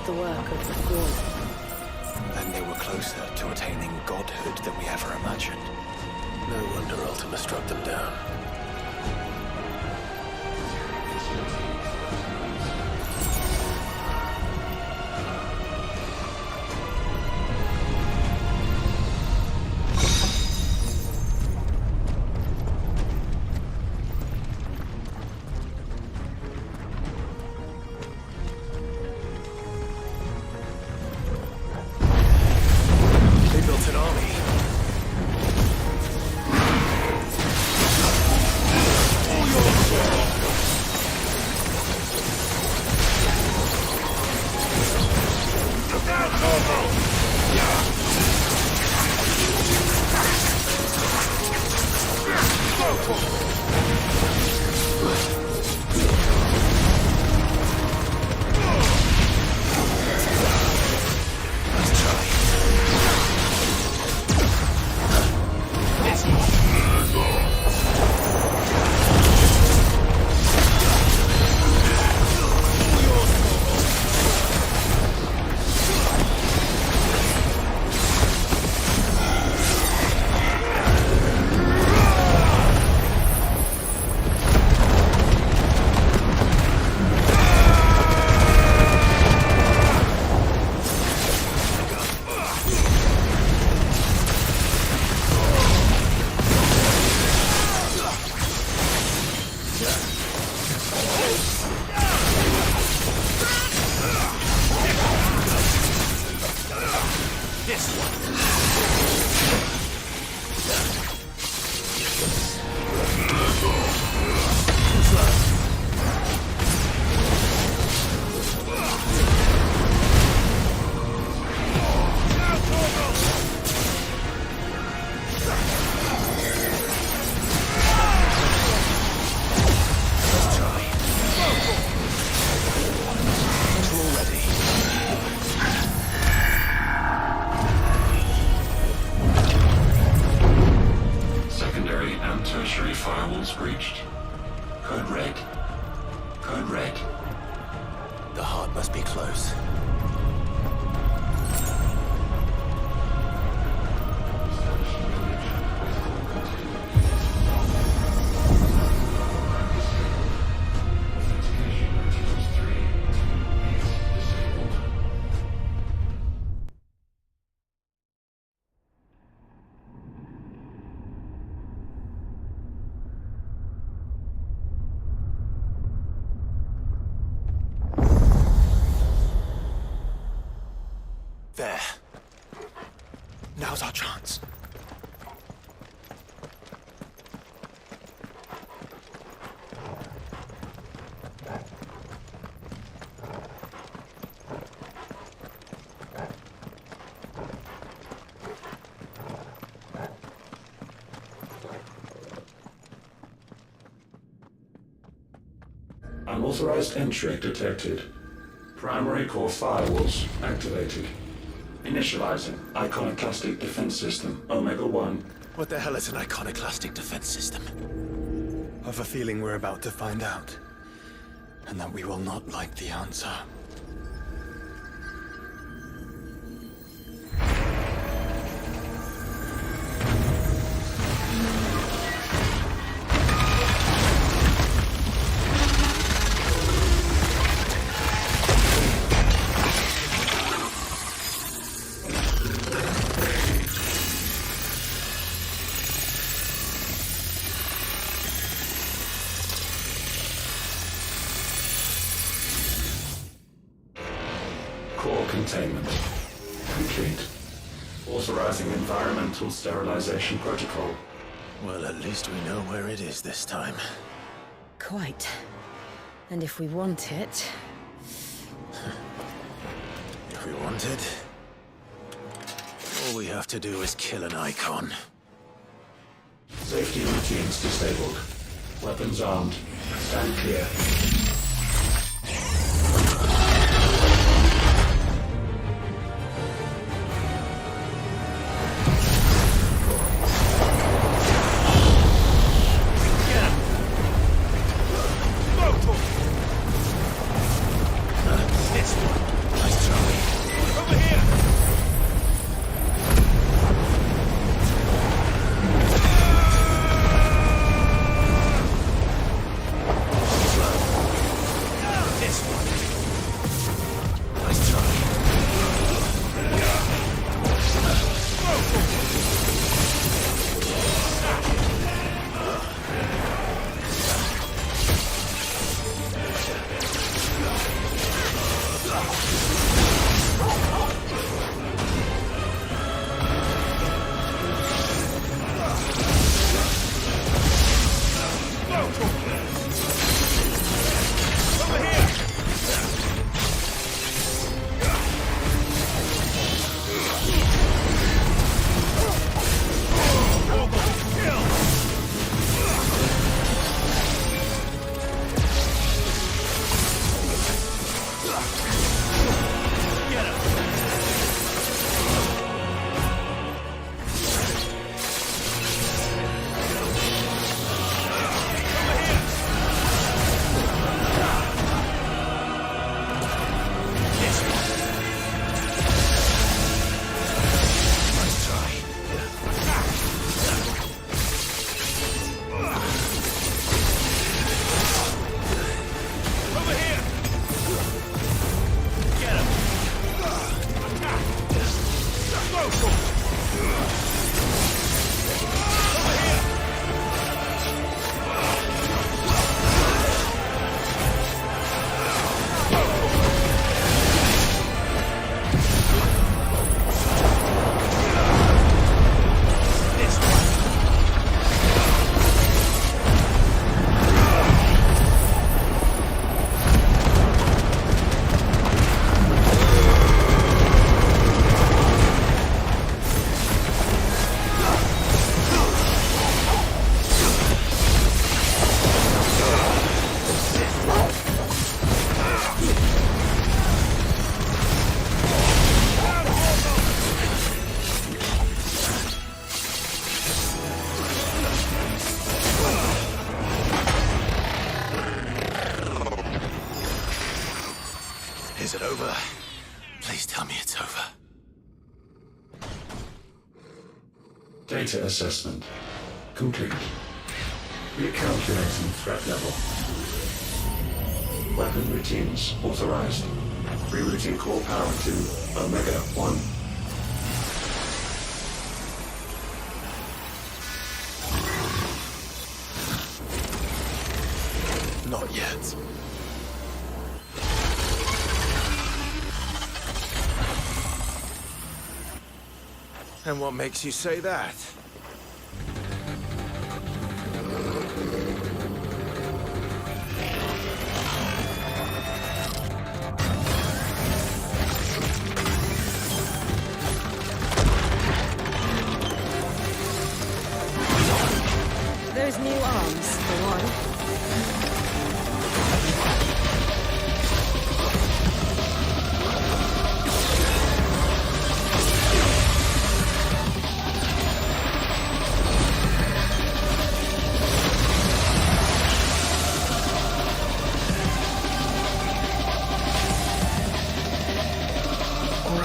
The work of the Fall. Then they were closer to attaining godhood than we ever imagined. No wonder Ultima struck them down. Firewalls breached. Code red. Code red. The heart must be close. There. Now's our chance. Unauthorized entry detected. Primary core firewalls activated. Initializing iconoclastic defense system Omega-1. What the hell is an iconoclastic defense system? I've a feeling we're about to find out. And that we will not like the answer. Core containment complete. Authorizing environmental sterilization protocol. Well, at least we know where it is this time. Quite. And if we want it... If we want it, all we have to do is kill an Eikon. Safety routines disabled. Weapons armed. Stand clear. Is it over? Please tell me it's over. Data assessment complete. Recalculating threat level. Weapon routines authorized. Rerouting core power to Omega-1. Not yet. And what makes you say that? Those new arms, for one.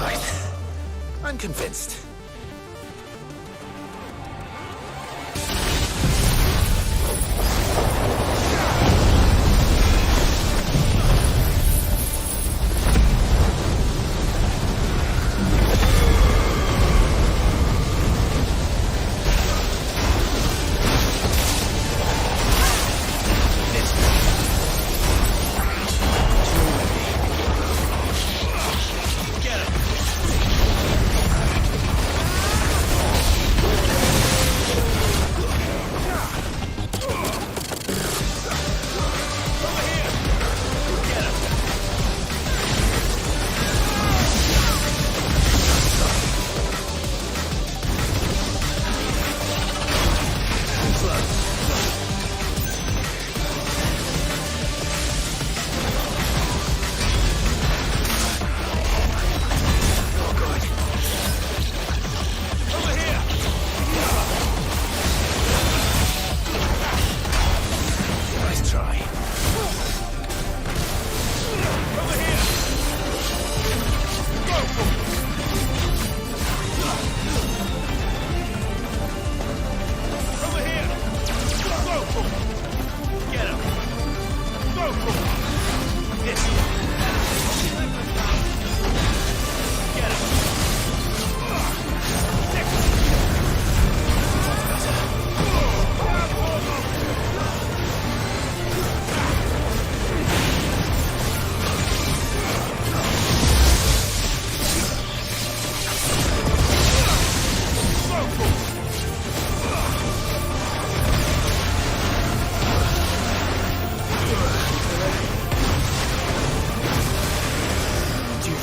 right. I'm convinced.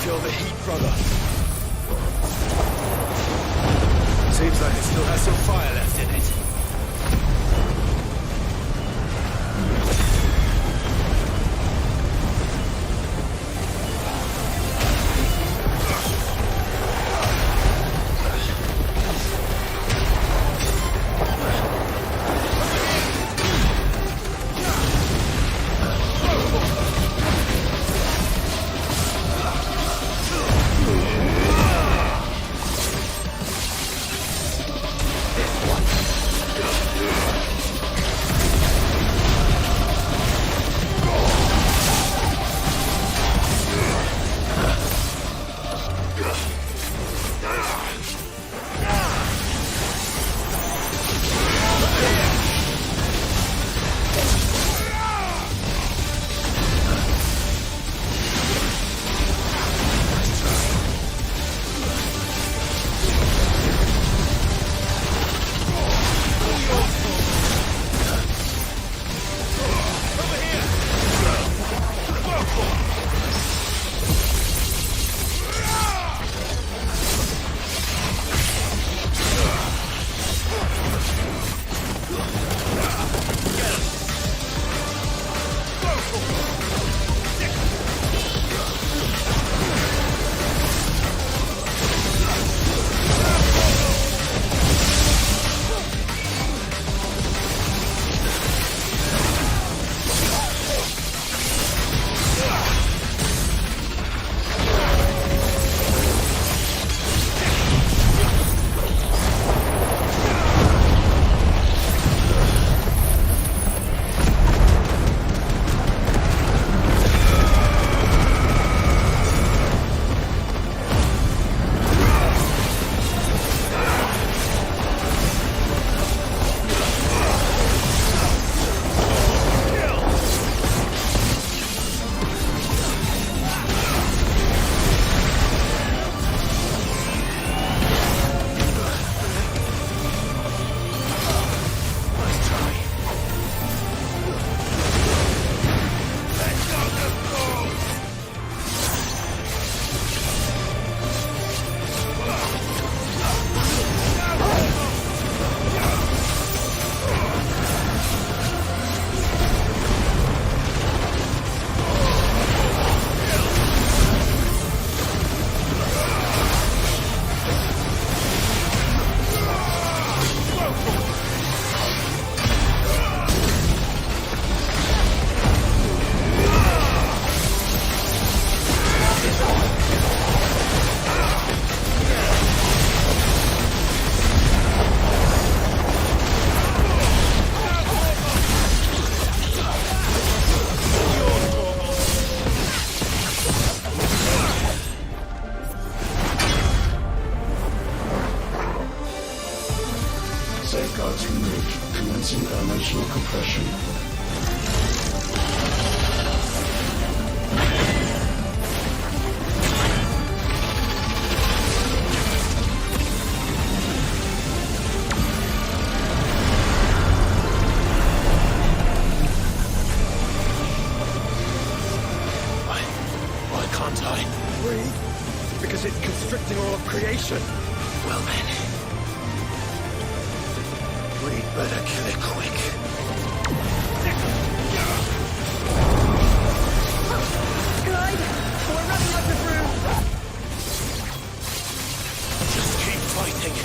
Feel the heat, brother. Seems like it still has some fire left in it. commencing dimensional compression. Why can't I? Breathe, because it's constricting all of creation. Well then, we'd better kill it quick. Clive, we're running out of room. Just keep fighting.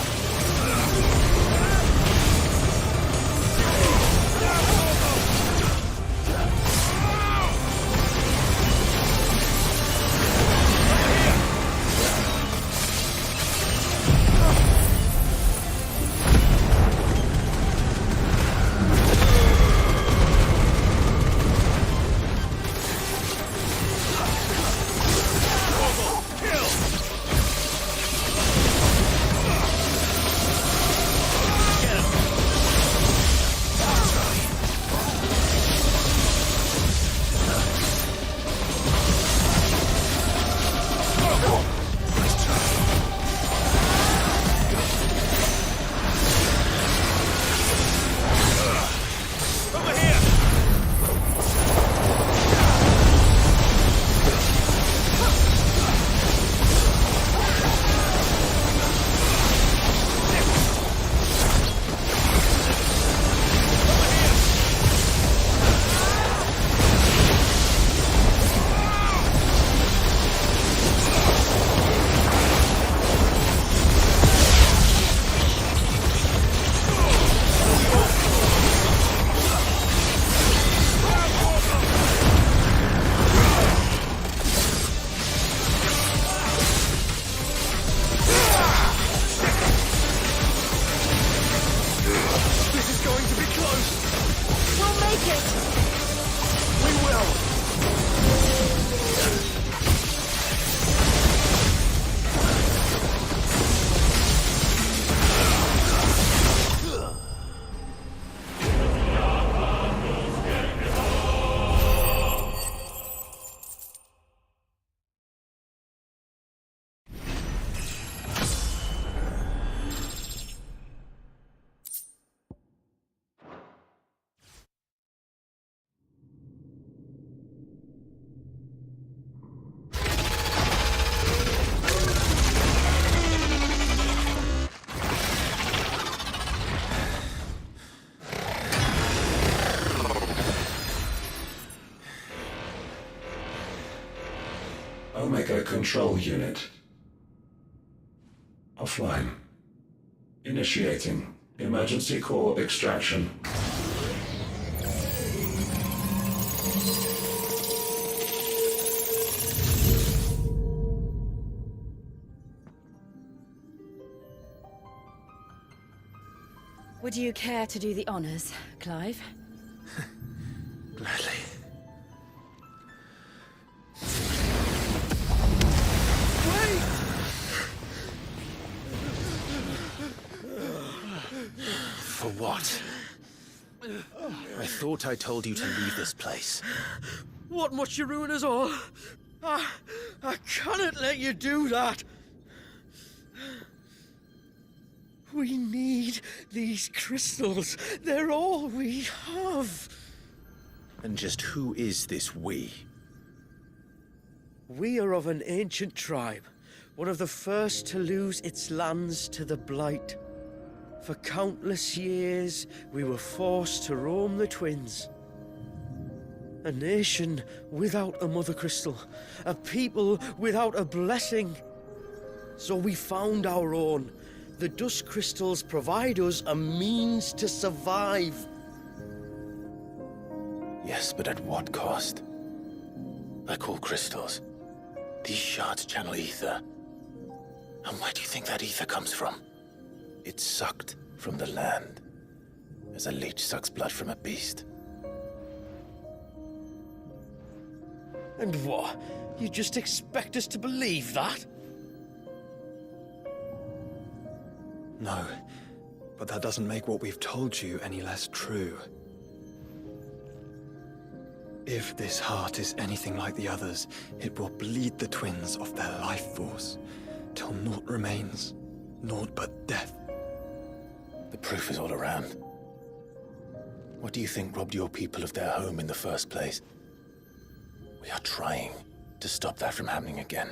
Omega Control Unit. Offline. Initiating emergency core extraction. Would you care to do the honors, Clive? Gladly. For what? I thought I told you to leave this place. What must you ruin us all? I cannot let you do that. We need these crystals. They're all we have. And just who is this we? We are of an ancient tribe, one of the first to lose its lands to the Blight. For countless years, we were forced to roam the Twins. A nation without a Mother Crystal, a people without a blessing. So we found our own. The Dusk Crystals provide us a means to survive. Yes, but at what cost? Like all crystals, these shards channel ether. And where do you think that ether comes from? It's sucked from the land, as a leech sucks blood from a beast. And what? You just expect us to believe that? No, but that doesn't make what we've told you any less true. If this heart is anything like the others, it will bleed the twins of their life force, till naught remains, naught but death. The proof is all around. What do you think robbed your people of their home in the first place? We are trying to stop that from happening again.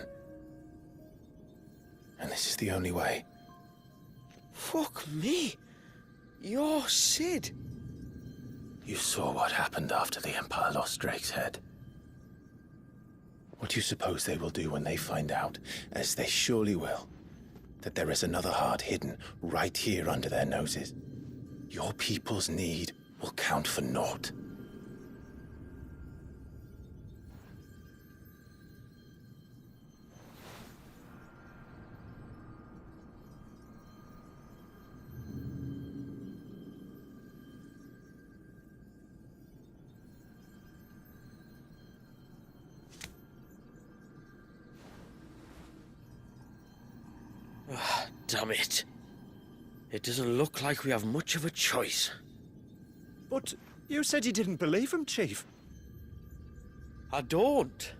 And this is the only way. Fuck me! You're Sid! You saw what happened after the Empire lost Drake's head. What do you suppose they will do when they find out, as they surely will, that there is another heart hidden right here under their noses? Your people's need will count for naught. Damn it. It doesn't look like we have much of a choice. But you said you didn't believe him, Chief. I don't.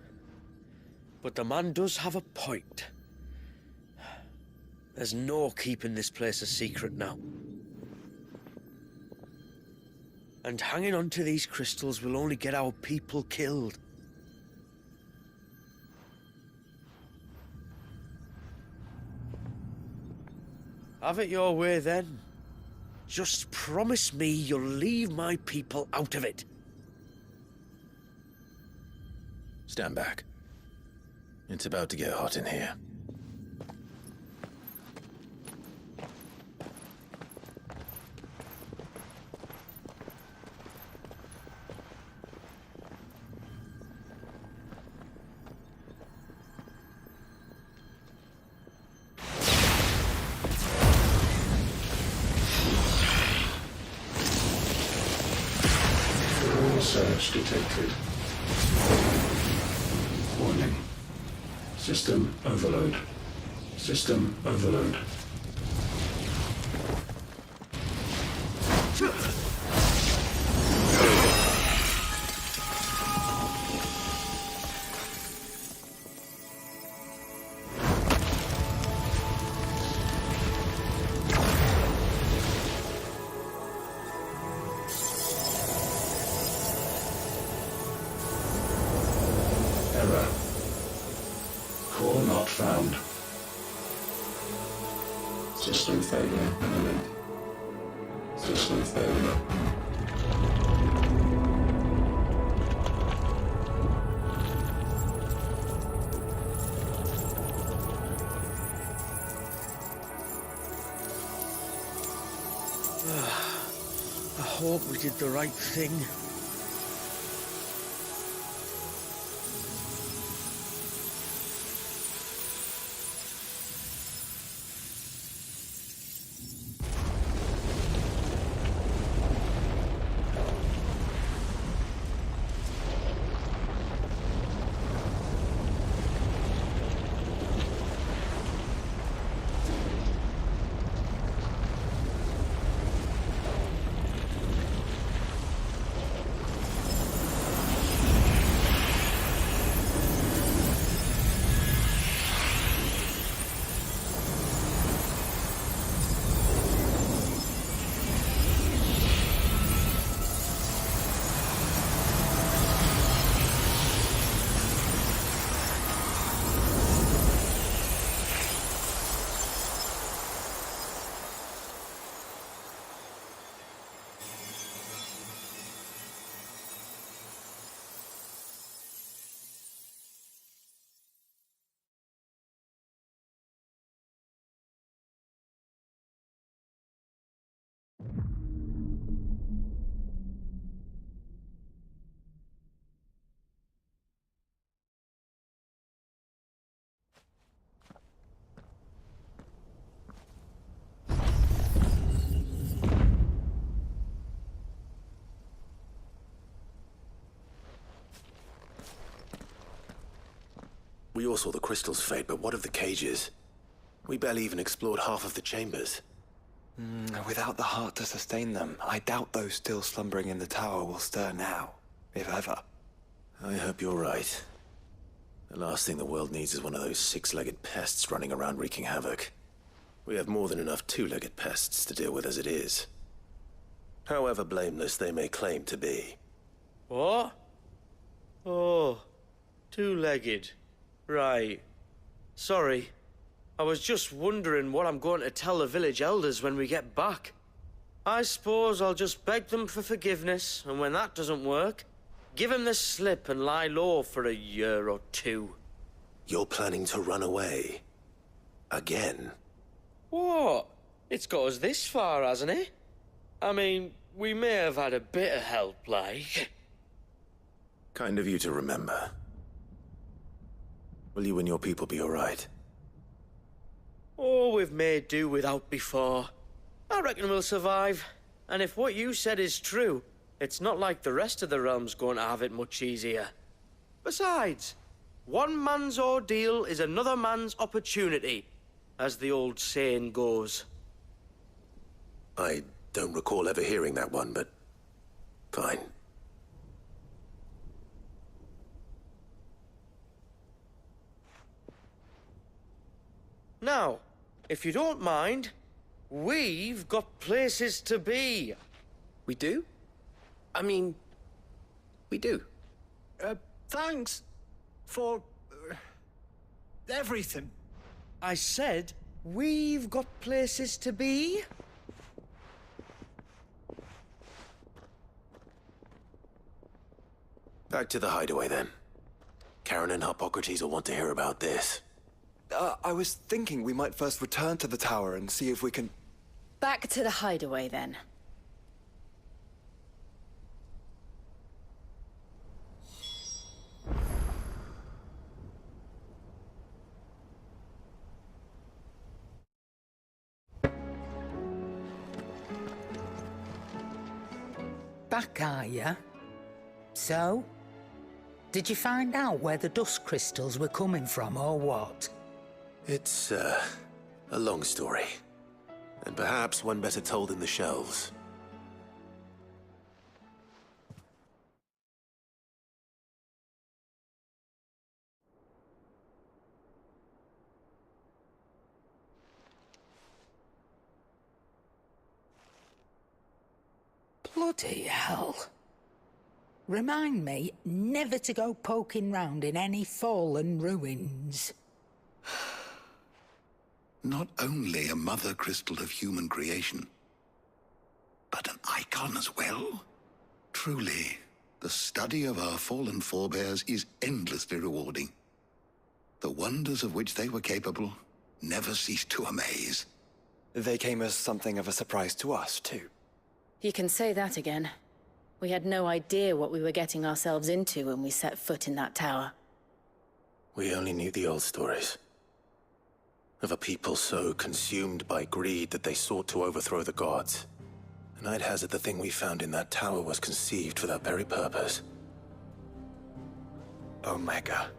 But the man does have a point. There's no keeping this place a secret now. And hanging on to these crystals will only get our people killed. Have it your way, then. Just promise me you'll leave my people out of it. Stand back. It's about to get hot in here. Search detected. Warning. System overload. System overload. Error. Core not found. System failure imminent. System failure. I hope we did the right thing. We all saw the crystals fade, but what of the cages? We barely even explored half of the chambers. Without the heart to sustain them, I doubt those still slumbering in the tower will stir now, if ever. I hope you're right. The last thing the world needs is one of those six-legged pests running around wreaking havoc. We have more than enough two-legged pests to deal with as it is. However blameless they may claim to be. What? Oh, two-legged. Right. Sorry. I was just wondering what I'm going to tell the village elders when we get back. I suppose I'll just beg them for forgiveness, and when that doesn't work, give them the slip and lie low for a year or two. You're planning to run away? Again? What? It's got us this far, hasn't it? I mean, we may have had a bit of help, like. Kind of you to remember. Will you and your people be alright? Oh, we've made do without before. I reckon we'll survive. And if what you said is true, it's not like the rest of the realm's going to have it much easier. Besides, one man's ordeal is another man's opportunity, as the old saying goes. I don't recall ever hearing that one, but fine. Now, if you don't mind, we've got places to be. We do? I mean, we do. Thanks for everything. I said, we've got places to be. Back to the hideaway, then. Karen and Hippocrates will want to hear about this. I was thinking we might first return to the tower and see if we can... Back to the hideaway, then. Back, are ya? So? Did you find out where the dust crystals were coming from, or what? It's, a long story. And perhaps one better told in the shelves. Bloody hell. Remind me never to go poking round in any fallen ruins. Not only a mother crystal of human creation, but an icon as well. Truly, the study of our fallen forebears is endlessly rewarding. The wonders of which they were capable never cease to amaze. They came as something of a surprise to us, too. You can say that again. We had no idea what we were getting ourselves into when we set foot in that tower. We only knew the old stories. Of a people so consumed by greed that they sought to overthrow the gods. And I'd hazard the thing we found in that tower was conceived for that very purpose. Omega.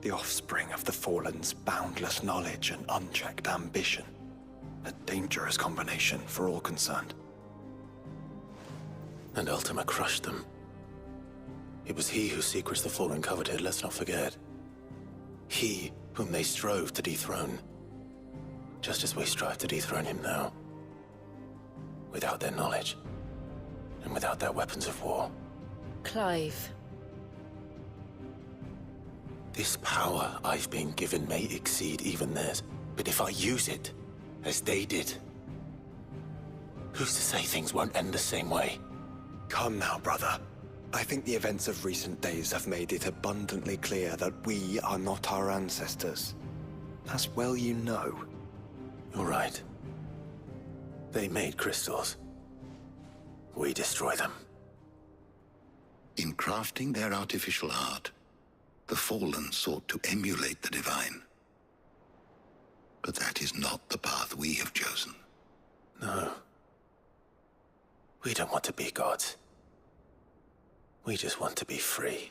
The offspring of the Fallen's boundless knowledge and unchecked ambition. A dangerous combination for all concerned. And Ultima crushed them. It was he whose secrets the Fallen coveted, let's not forget. He whom they strove to dethrone. Just as we strive to dethrone him now. Without their knowledge. And without their weapons of war. Clive. This power I've been given may exceed even theirs. But if I use it, as they did, who's to say things won't end the same way? Come now, brother. I think the events of recent days have made it abundantly clear that we are not our ancestors. As well you know. You're right. They made crystals. We destroy them. In crafting their artificial art, the Fallen sought to emulate the divine. But that is not the path we have chosen. No. We don't want to be gods. We just want to be free.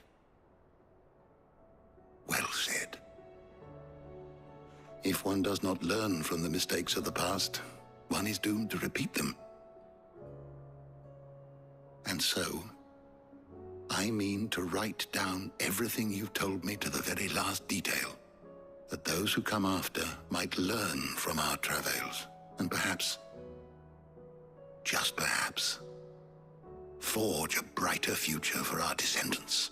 Well said. If one does not learn from the mistakes of the past, one is doomed to repeat them. And so, I mean to write down everything you've told me to the very last detail, that those who come after might learn from our travails, and perhaps, just perhaps, forge a brighter future for our descendants.